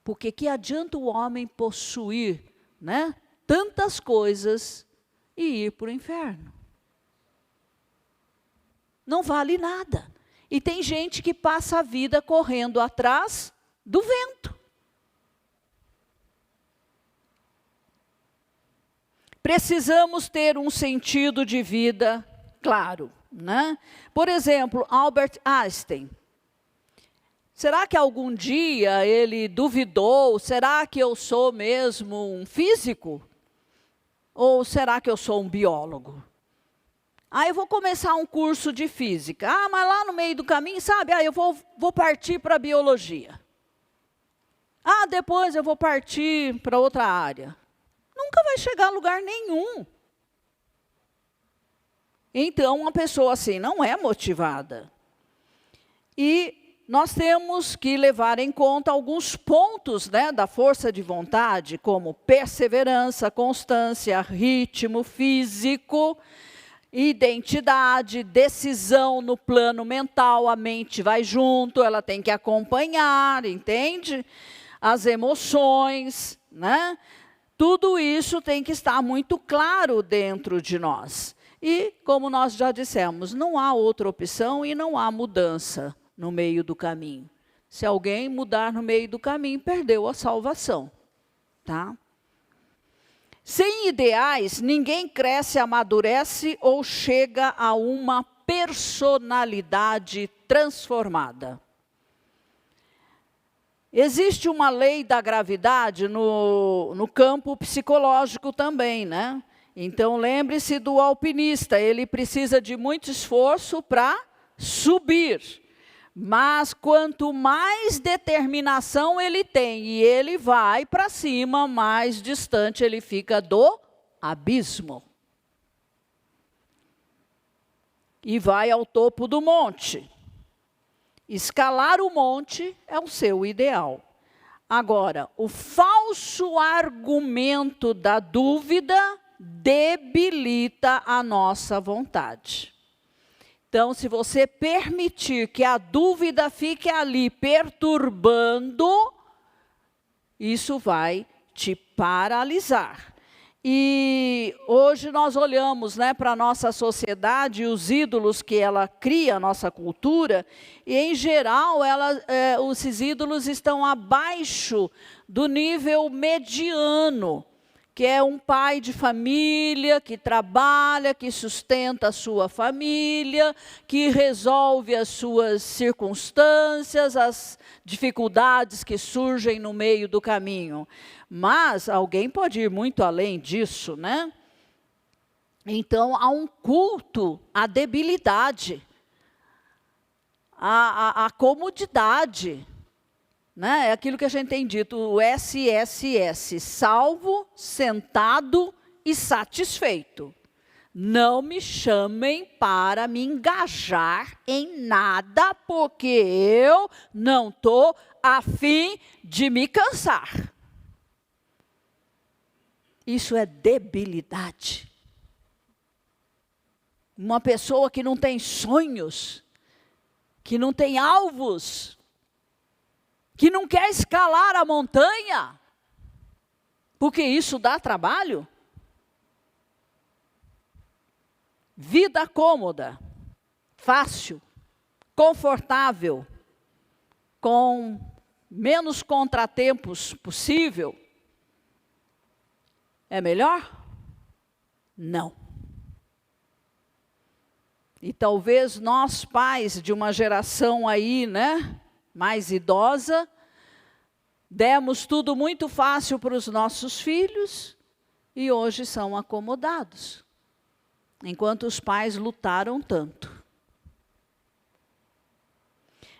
A: Porque que adianta o homem possuir, né, tantas coisas e ir para o inferno? Não vale nada. E tem gente que passa a vida correndo atrás do vento. precisamos ter um sentido de vida claro, né? Por exemplo, Albert Einstein. Será que algum dia ele duvidou? Será que eu sou mesmo um físico? Ou será que eu sou um biólogo? Eu vou começar um curso de física. Mas lá no meio do caminho, sabe? Eu vou partir para a biologia. Depois eu vou partir para outra área. Nunca vai chegar a lugar nenhum. Então, uma pessoa assim não é motivada. E nós temos que levar em conta alguns pontos, né, da força de vontade, como perseverança, constância, ritmo físico, identidade, decisão no plano mental. A mente vai junto, ela tem que acompanhar, entende? As emoções, né? Tudo isso tem que estar muito claro dentro de nós. E, como nós já dissemos, não há outra opção e não há mudança no meio do caminho. Se alguém mudar no meio do caminho, perdeu a salvação, tá? Sem ideais, ninguém cresce, amadurece ou chega a uma personalidade transformada. Existe uma lei da gravidade no campo psicológico também, né? Então, lembre-se do alpinista, ele precisa de muito esforço para subir. Mas quanto mais determinação ele tem e ele vai para cima, mais distante ele fica do abismo. E vai ao topo do monte. Escalar o monte é o seu ideal. Agora, o falso argumento da dúvida debilita a nossa vontade. Então, se você permitir que a dúvida fique ali perturbando, isso vai te paralisar. E hoje nós olhamos, né, para a nossa sociedade e os ídolos que ela cria, a nossa cultura, e em geral esses ídolos estão abaixo do nível mediano, que é um pai de família, que trabalha, que sustenta a sua família, que resolve as suas circunstâncias, as dificuldades que surgem no meio do caminho. Mas alguém pode ir muito além disso, né? Então, há um culto à debilidade, à comodidade, né? É aquilo que a gente tem dito, o SSS, salvo, sentado e satisfeito. Não me chamem para me engajar em nada, porque eu não estou a fim de me cansar. Isso é debilidade. Uma pessoa que não tem sonhos, que não tem alvos, que não quer escalar a montanha, porque isso dá trabalho. Vida cômoda, fácil, confortável, com menos contratempos possível, é melhor? Não. E talvez nós, pais de uma geração aí, né, mais idosa, demos tudo muito fácil para os nossos filhos e hoje são acomodados, enquanto os pais lutaram tanto.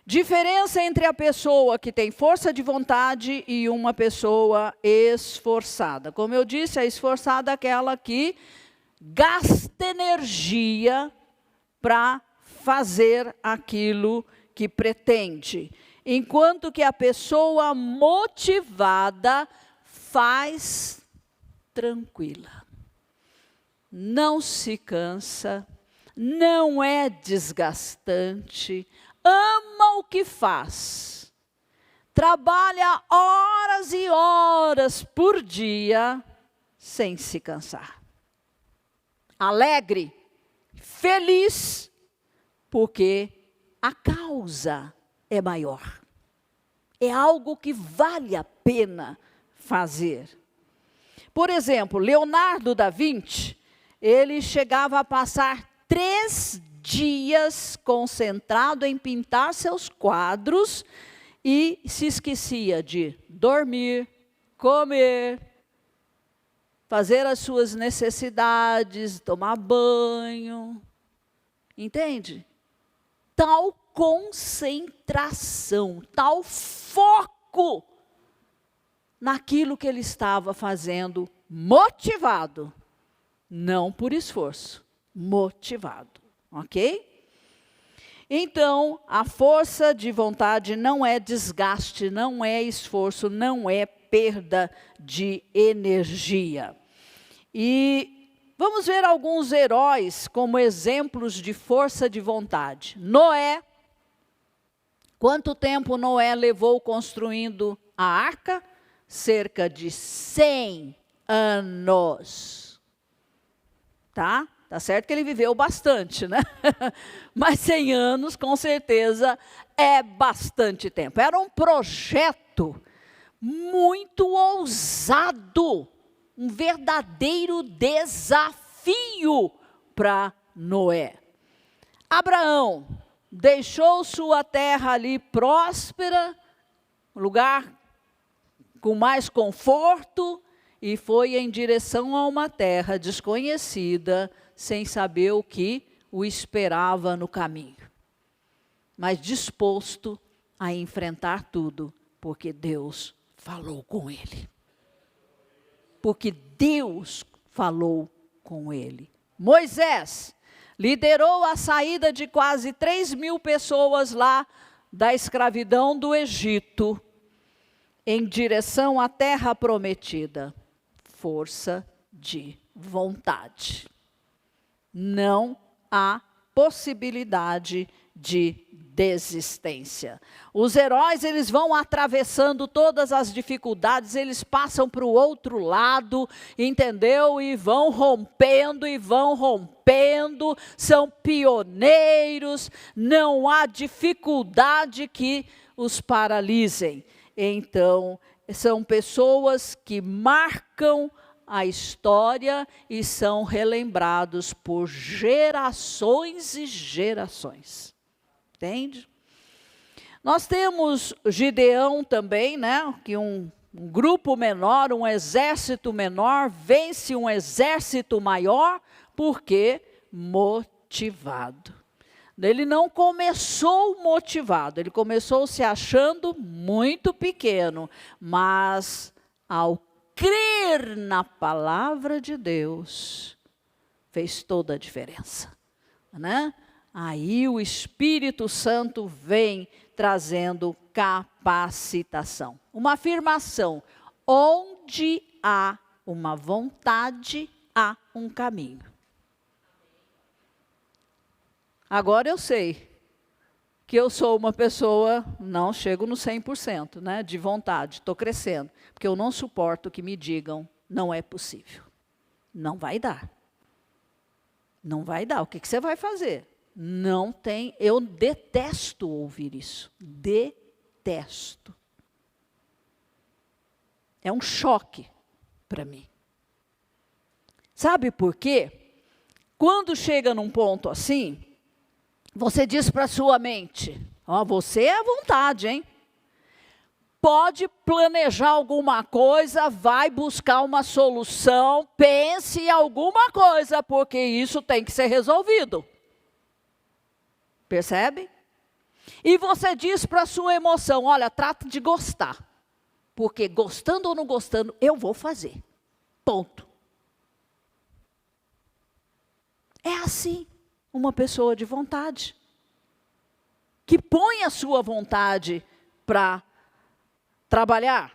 A: Diferença entre a pessoa que tem força de vontade e uma pessoa esforçada. Como eu disse, a esforçada é aquela que gasta energia para fazer aquilo que pretende. Enquanto que a pessoa motivada faz tranquila. Não se cansa, não é desgastante, ama o que faz, trabalha horas e horas por dia sem se cansar. Alegre, feliz, porque a causa é maior. É algo que vale a pena fazer. Por exemplo, Leonardo da Vinci, ele chegava a passar 3 dias concentrado em pintar seus quadros e se esquecia de dormir, comer, fazer as suas necessidades, tomar banho. Entende? Tal concentração, tal foco naquilo que ele estava fazendo, motivado, não por esforço, motivado, ok? Então, a força de vontade não é desgaste, não é esforço, não é perda de energia. E vamos ver alguns heróis como exemplos de força de vontade. Noé. Quanto tempo Noé levou construindo a arca? Cerca de 100 anos. Tá? Tá certo que ele viveu bastante, né? Mas 100 anos, com certeza, é bastante tempo. Era um projeto muito ousado, um verdadeiro desafio para Noé. Abraão deixou sua terra ali próspera, lugar com mais conforto, e foi em direção a uma terra desconhecida, sem saber o que o esperava no caminho. Mas disposto a enfrentar tudo, porque Deus falou com ele. Porque Deus falou com ele. Moisés liderou a saída de quase 3.000 pessoas lá da escravidão do Egito, em direção à terra prometida. Força de vontade. Não há possibilidade de desistência. Os heróis, eles vão atravessando todas as dificuldades, eles passam para o outro lado, entendeu? E vão rompendo, são pioneiros, não há dificuldade que os paralisem. Então, são pessoas que marcam a história e são relembrados por gerações e gerações. Entende? Nós temos Gideão também, né? Que um grupo menor, um exército menor, vence um exército maior, porque motivado. Ele não começou motivado, ele começou se achando muito pequeno, mas ao crer na palavra de Deus, fez toda a diferença, né? Aí o Espírito Santo vem trazendo capacitação. Uma afirmação: onde há uma vontade, há um caminho. Agora eu sei que eu sou uma pessoa, não chego no 100%, né, de vontade, estou crescendo, porque eu não suporto que me digam, não é possível. Não vai dar. Não vai dar. O que você vai fazer? Não tem, eu detesto ouvir isso. Detesto. É um choque para mim. Sabe por quê? Quando chega num ponto assim, você diz para a sua mente, ó, você é à vontade, hein? Pode planejar alguma coisa, vai buscar uma solução, pense em alguma coisa, porque isso tem que ser resolvido. Percebe? E você diz para a sua emoção, olha, trata de gostar. Porque gostando ou não gostando, eu vou fazer. Ponto. É assim uma pessoa de vontade. Que põe a sua vontade para trabalhar.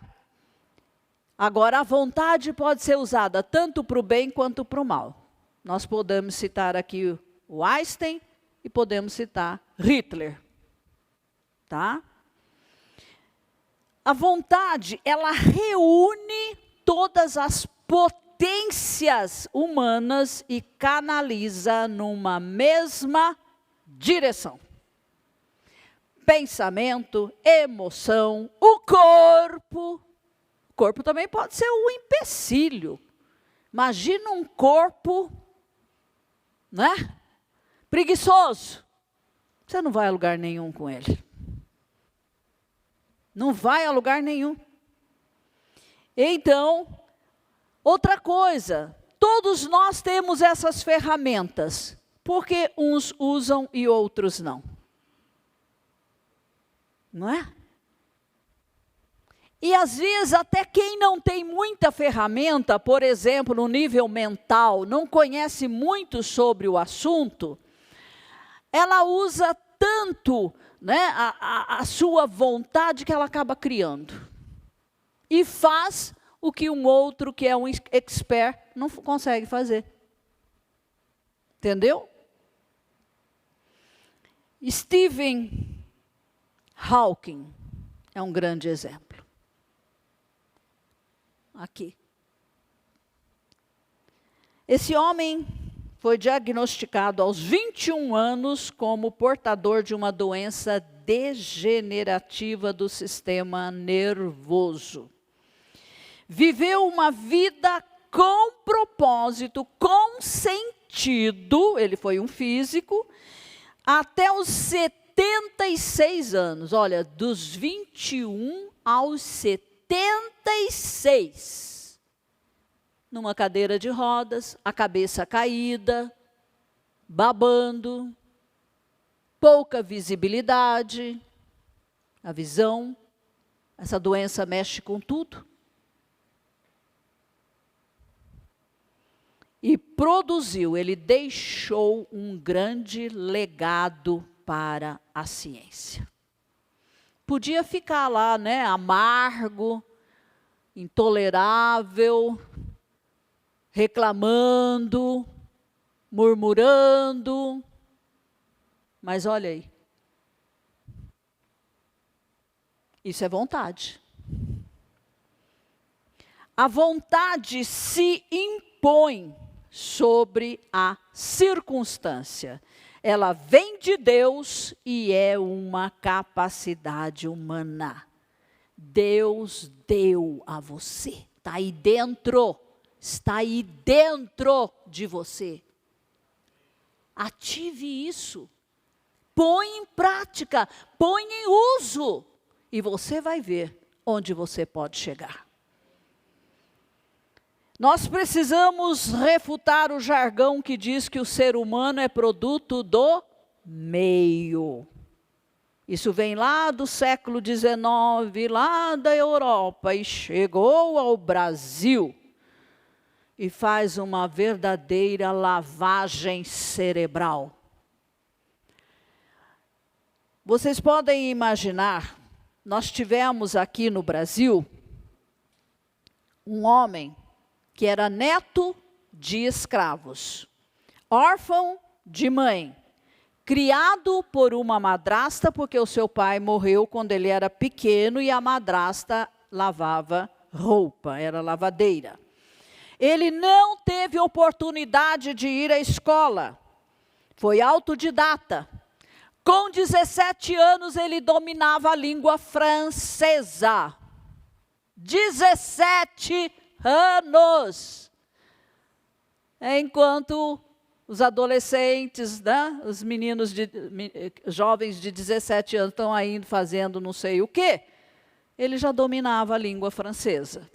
A: Agora, a vontade pode ser usada tanto para o bem quanto para o mal. Nós podemos citar aqui o Einstein e podemos citar Hitler. Tá? A vontade, ela reúne todas as potências humanas e canaliza numa mesma direção. Pensamento, emoção, o corpo. O corpo também pode ser um empecilho, Imagina um corpo, né? Preguiçoso. Você não vai a lugar nenhum com ele. Não vai a lugar nenhum. Então, outra coisa, todos nós temos essas ferramentas, porque uns usam e outros não. Não é? E às vezes até quem não tem muita ferramenta, por exemplo, no nível mental, não conhece muito sobre o assunto, ela usa tanto, né, a sua vontade que ela acaba criando. E faz o que um outro que é um expert não consegue fazer. Entendeu? Stephen Hawking é um grande exemplo. Aqui. Esse homem foi diagnosticado aos 21 anos como portador de uma doença degenerativa do sistema nervoso. Viveu uma vida com propósito, com sentido, ele foi um físico, até os 76 anos. Olha, dos 21 aos 76. Numa cadeira de rodas, a cabeça caída, babando, pouca visibilidade, a visão. Essa doença mexe com tudo. E produziu, ele deixou um grande legado para a ciência. Podia ficar lá, né, amargo, intolerável, reclamando, murmurando, mas olha aí, isso é vontade. A vontade se impõe sobre a circunstância. Ela vem de Deus e é uma capacidade humana. Deus deu a você, está aí dentro. Está aí dentro de você. Ative isso. Põe em prática, põe em uso. E você vai ver onde você pode chegar. Nós precisamos refutar o jargão que diz que o ser humano é produto do meio. Isso vem lá do século XIX, lá da Europa, e chegou ao Brasil. E faz uma verdadeira lavagem cerebral. Vocês podem imaginar, nós tivemos aqui no Brasil um homem que era neto de escravos, órfão de mãe, criado por uma madrasta, porque o seu pai morreu quando ele era pequeno e a madrasta lavava roupa, era lavadeira. Ele não teve oportunidade de ir à escola, foi autodidata. Com 17 anos ele dominava a língua francesa. 17 anos! Enquanto os adolescentes, né, os meninos, jovens de 17 anos estão aí fazendo não sei o quê, ele já dominava a língua francesa.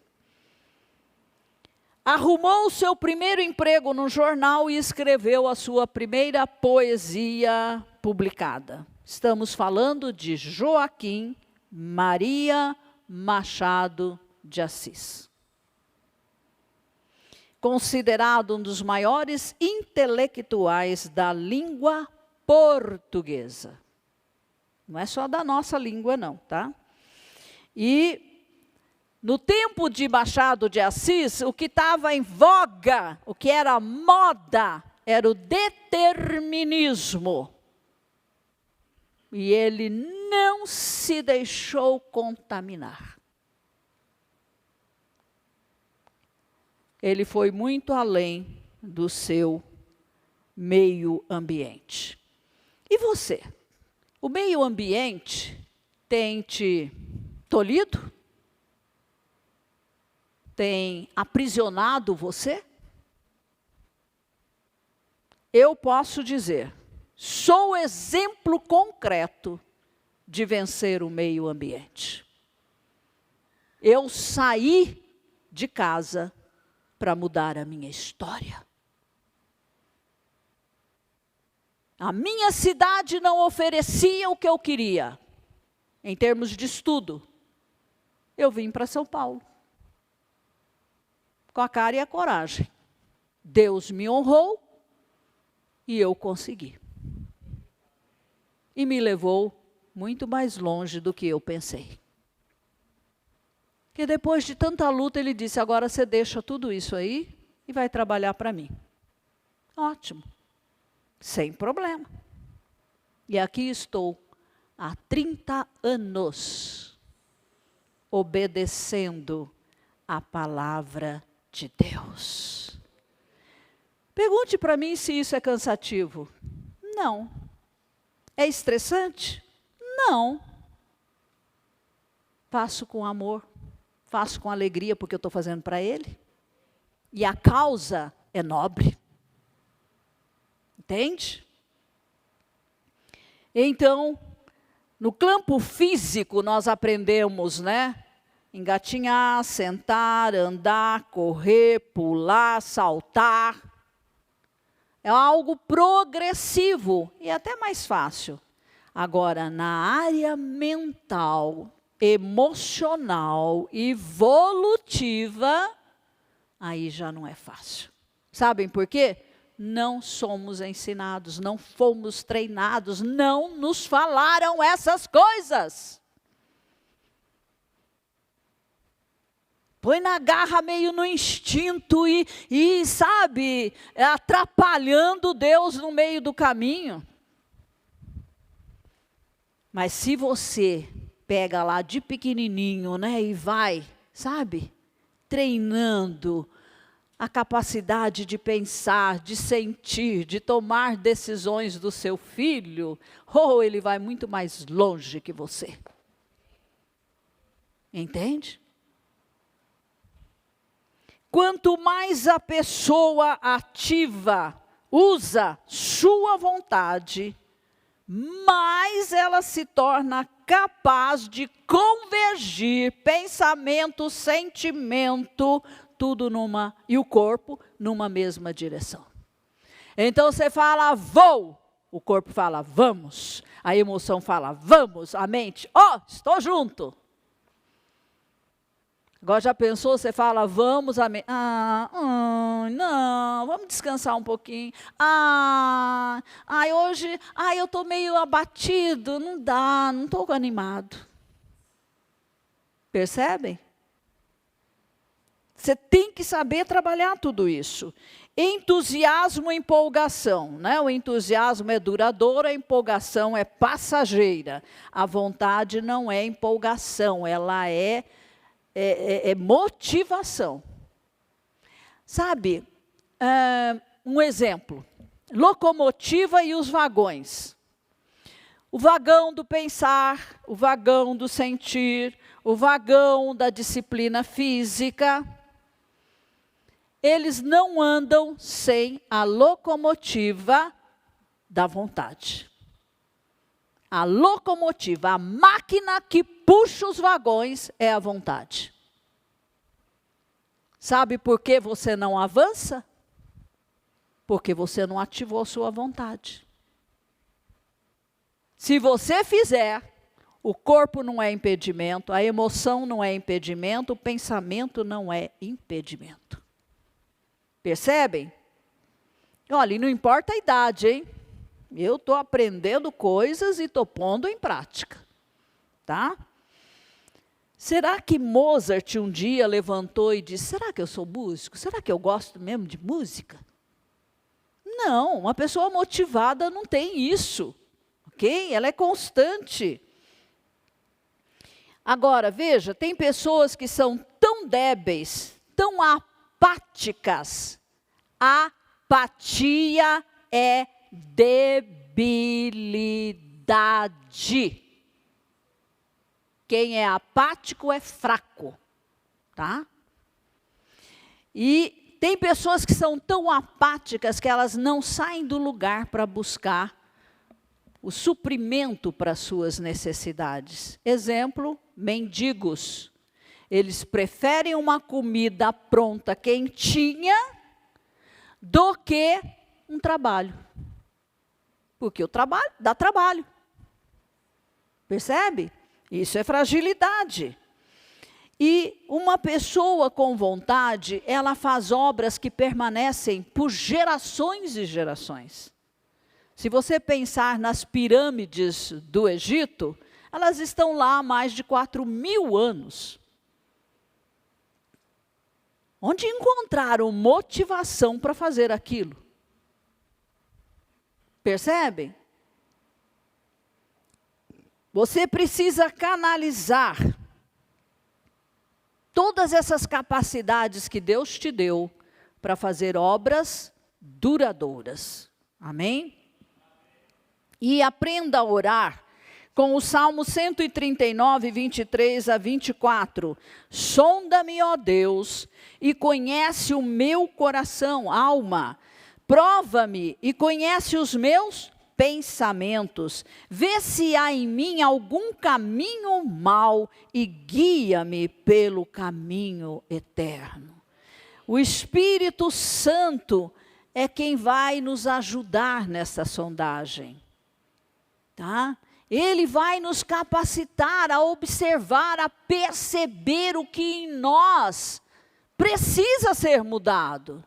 A: Arrumou o seu primeiro emprego no jornal e escreveu a sua primeira poesia publicada. Estamos falando de Joaquim Maria Machado de Assis. Considerado um dos maiores intelectuais da língua portuguesa. Não é só da nossa língua, não, tá? E no tempo de Machado de Assis, o que estava em voga, o que era moda, era o determinismo. E ele não se deixou contaminar. Ele foi muito além do seu meio ambiente. E você? O meio ambiente tem te tolhido? Tem aprisionado você? eu posso dizer, sou exemplo concreto de vencer o meio ambiente. Eu saí de casa para mudar a minha história. A minha cidade não oferecia o que eu queria, em termos de estudo. Eu vim para São Paulo, com a cara e a coragem. Deus me honrou e eu consegui. E me levou muito mais longe do que eu pensei. Porque depois de tanta luta, ele disse, agora você deixa tudo isso aí e vai trabalhar para mim. Ótimo. Sem problema. E aqui estou, há 30 anos, obedecendo a palavra de Deus. Pergunte para mim se isso é cansativo. Não. É estressante? Não. Faço com amor, faço com alegria, porque eu estou fazendo para Ele. E a causa é nobre. Entende? Então, no campo físico nós aprendemos, né? Engatinhar, sentar, andar, correr, pular, saltar. É algo progressivo e até mais fácil. Agora, na área mental, emocional e evolutiva, aí já não é fácil. Sabem por quê? Não somos ensinados, não fomos treinados, não nos falaram essas coisas. Põe na garra meio no instinto e sabe, atrapalhando Deus no meio do caminho. Mas se você pega lá de pequenininho, né, e vai, sabe, treinando a capacidade de pensar, de sentir, de tomar decisões do seu filho, ele vai muito mais longe que você. Entende? Quanto mais a pessoa ativa usa sua vontade, mais ela se torna capaz de convergir pensamento, sentimento, tudo e o corpo numa mesma direção. Então você fala, vou, o corpo fala, vamos, a emoção fala, vamos, a mente, estou junto. Agora já pensou, você fala, vamos, a mente, não, vamos descansar um pouquinho. Hoje, eu estou meio abatido, não dá, não estou animado. Percebem? Você tem que saber trabalhar tudo isso. Entusiasmo e empolgação, né? O entusiasmo é duradouro, a empolgação é passageira. A vontade não é empolgação, ela é motivação. Sabe, um exemplo, locomotiva e os vagões. O vagão do pensar, o vagão do sentir, o vagão da disciplina física, eles não andam sem a locomotiva da vontade. A locomotiva, a máquina que puxa os vagões é a vontade. Sabe por que você não avança? Porque você não ativou sua vontade. Se você fizer, o corpo não é impedimento, a emoção não é impedimento, o pensamento não é impedimento. Percebem? Olha, e não importa a idade, hein? Eu estou aprendendo coisas e estou pondo em prática. Tá? Será que Mozart um dia levantou e disse, será que eu sou músico? Será que eu gosto mesmo de música? Não, uma pessoa motivada não tem isso. Ok? Ela é constante. Agora, veja, tem pessoas que são tão débeis, tão apáticas. Apatia é debilidade. Quem é apático é fraco, tá? E Tem pessoas que são tão apáticas que elas não saem do lugar para buscar o suprimento para suas necessidades. Exemplo, mendigos. Eles preferem uma comida pronta, quentinha, do que um trabalho. Porque o trabalho dá trabalho. Percebe? Isso é fragilidade. E uma pessoa com vontade, ela faz obras que permanecem por gerações e gerações. Se você pensar nas pirâmides do Egito, elas estão lá há mais de 4.000 anos. Onde encontraram motivação para fazer aquilo? Percebe? Você precisa canalizar todas essas capacidades que Deus te deu para fazer obras duradouras. Amém? E aprenda a orar com o Salmo 139, 23 a 24. Sonda-me, ó Deus, e conhece o meu coração, alma. Prova-me e conhece os meus pensamentos. Vê se há em mim algum caminho mau e guia-me pelo caminho eterno. O Espírito Santo é quem vai nos ajudar nessa sondagem. Tá? Ele vai nos capacitar a observar, a perceber o que em nós precisa ser mudado.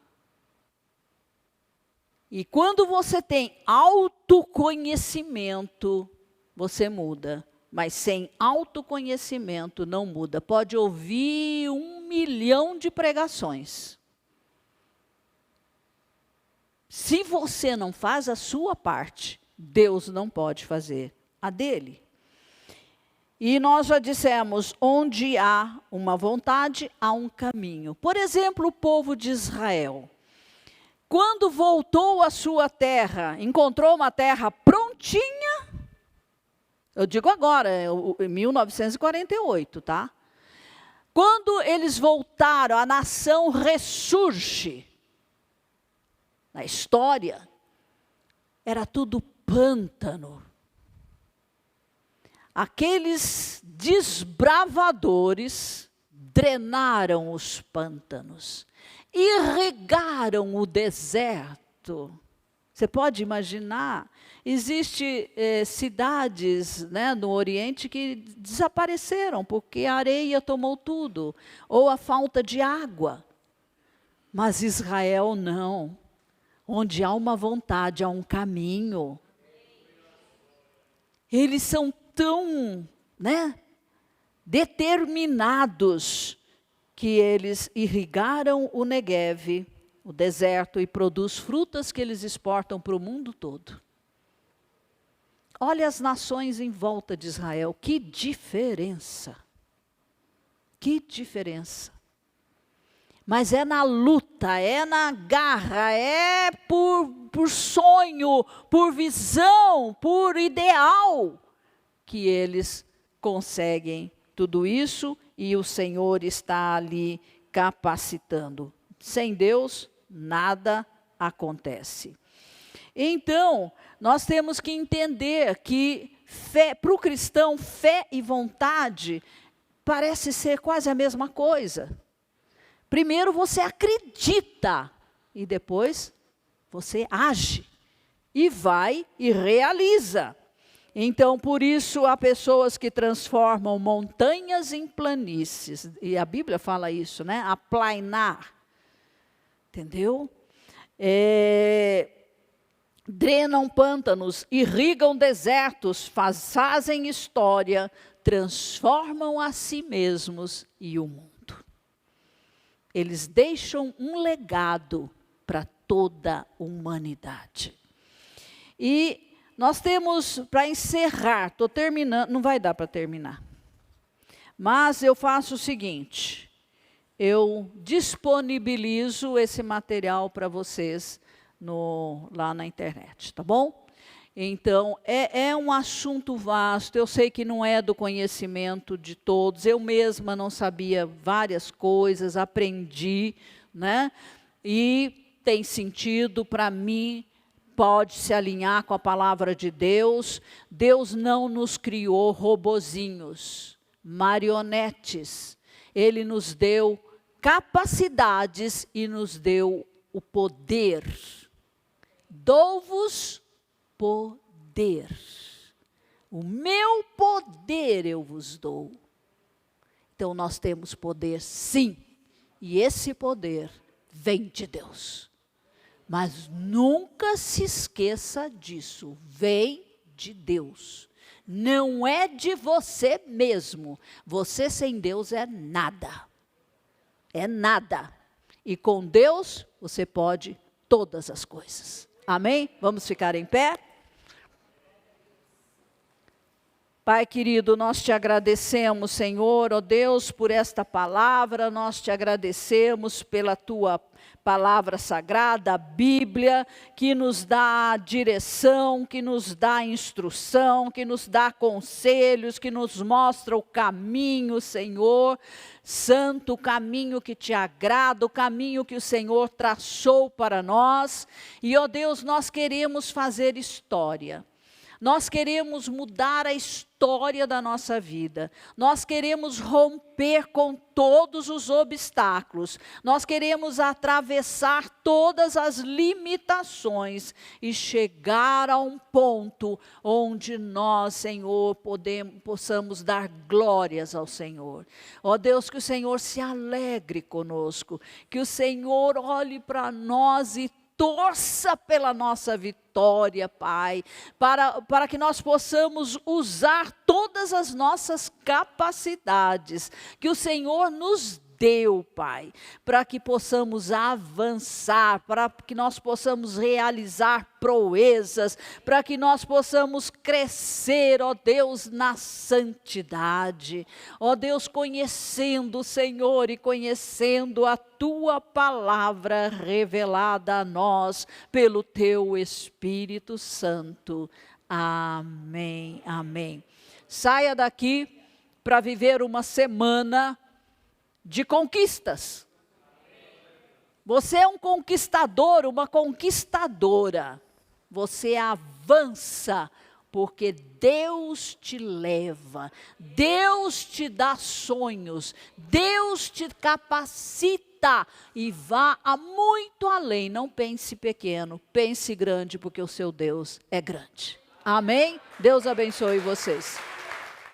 A: E quando você tem autoconhecimento, você muda. Mas sem autoconhecimento não muda. Pode ouvir 1 milhão de pregações. Se você não faz a sua parte, Deus não pode fazer a dele. E nós já dissemos, onde há uma vontade, há um caminho. Por exemplo, o povo de Israel. Quando voltou à sua terra, encontrou uma terra prontinha, eu digo agora, em 1948, tá? Quando eles voltaram, a nação ressurge. Na história, era tudo pântano. Aqueles desbravadores drenaram os pântanos, irrigaram o deserto. Você pode imaginar, existem cidades, né, no Oriente que desapareceram porque a areia tomou tudo, ou a falta de água. Mas Israel não. Onde há uma vontade, há um caminho. Eles são tão, né, determinados que eles irrigaram o Negueve, o deserto, e produz frutas que eles exportam para o mundo todo. Olha as nações em volta de Israel, que diferença. Que diferença. Mas é na luta, é na garra, é por sonho, por visão, por ideal, que eles conseguem tudo isso e o Senhor está ali capacitando. Sem Deus, nada acontece. Então, nós temos que entender que para o cristão, fé e vontade parece ser quase a mesma coisa. Primeiro você acredita e depois você age e vai e realiza. Então, por isso, há pessoas que transformam montanhas em planícies. E a Bíblia fala isso, né? Aplainar. Entendeu? Drenam pântanos, irrigam desertos, fazem história, transformam a si mesmos e o mundo. Eles deixam um legado para toda a humanidade. E nós temos, para encerrar, estou terminando, não vai dar para terminar. Mas eu faço o seguinte, eu disponibilizo esse material para vocês lá na internet, tá bom? Então, é um assunto vasto, eu sei que não é do conhecimento de todos, eu mesma não sabia várias coisas, aprendi, né? e tem sentido para mim, pode se alinhar com a palavra de Deus. Deus não nos criou robozinhos, marionetes. Ele nos deu capacidades e nos deu o poder. Dou-vos poder. O meu poder eu vos dou. Então nós temos poder, sim. E esse poder vem de Deus. Mas nunca se esqueça disso. Vem de Deus. Não é de você mesmo. Você sem Deus é nada. É nada. E com Deus você pode todas as coisas. Amém? Vamos ficar em pé? Pai querido, nós te agradecemos, Senhor, ó Deus, por esta palavra. Nós te agradecemos pela tua palavra sagrada, a Bíblia, que nos dá direção, que nos dá instrução, que nos dá conselhos, que nos mostra o caminho, Senhor Santo, o caminho que te agrada, o caminho que o Senhor traçou para nós. E, ó Deus, nós queremos fazer história. Nós queremos mudar a história da nossa vida. Nós queremos romper com todos os obstáculos. Nós queremos atravessar todas as limitações e chegar a um ponto onde nós, Senhor, possamos dar glórias ao Senhor. Ó Deus, que o Senhor se alegre conosco, que o Senhor olhe para nós e torça pela nossa vitória, Pai, para que nós possamos usar todas as nossas capacidades que o Senhor nos deu, Pai, para que possamos avançar, para que nós possamos realizar proezas, para que nós possamos crescer, ó Deus, na santidade. Ó Deus, conhecendo o Senhor e conhecendo a tua palavra revelada a nós pelo teu Espírito Santo. Amém, amém. Saia daqui para viver uma semana de conquistas. Você é um conquistador, uma conquistadora. Você avança, porque Deus te leva, Deus te dá sonhos, Deus te capacita e vá a muito além. Não pense pequeno, pense grande, porque o seu Deus é grande. Amém? Deus abençoe vocês.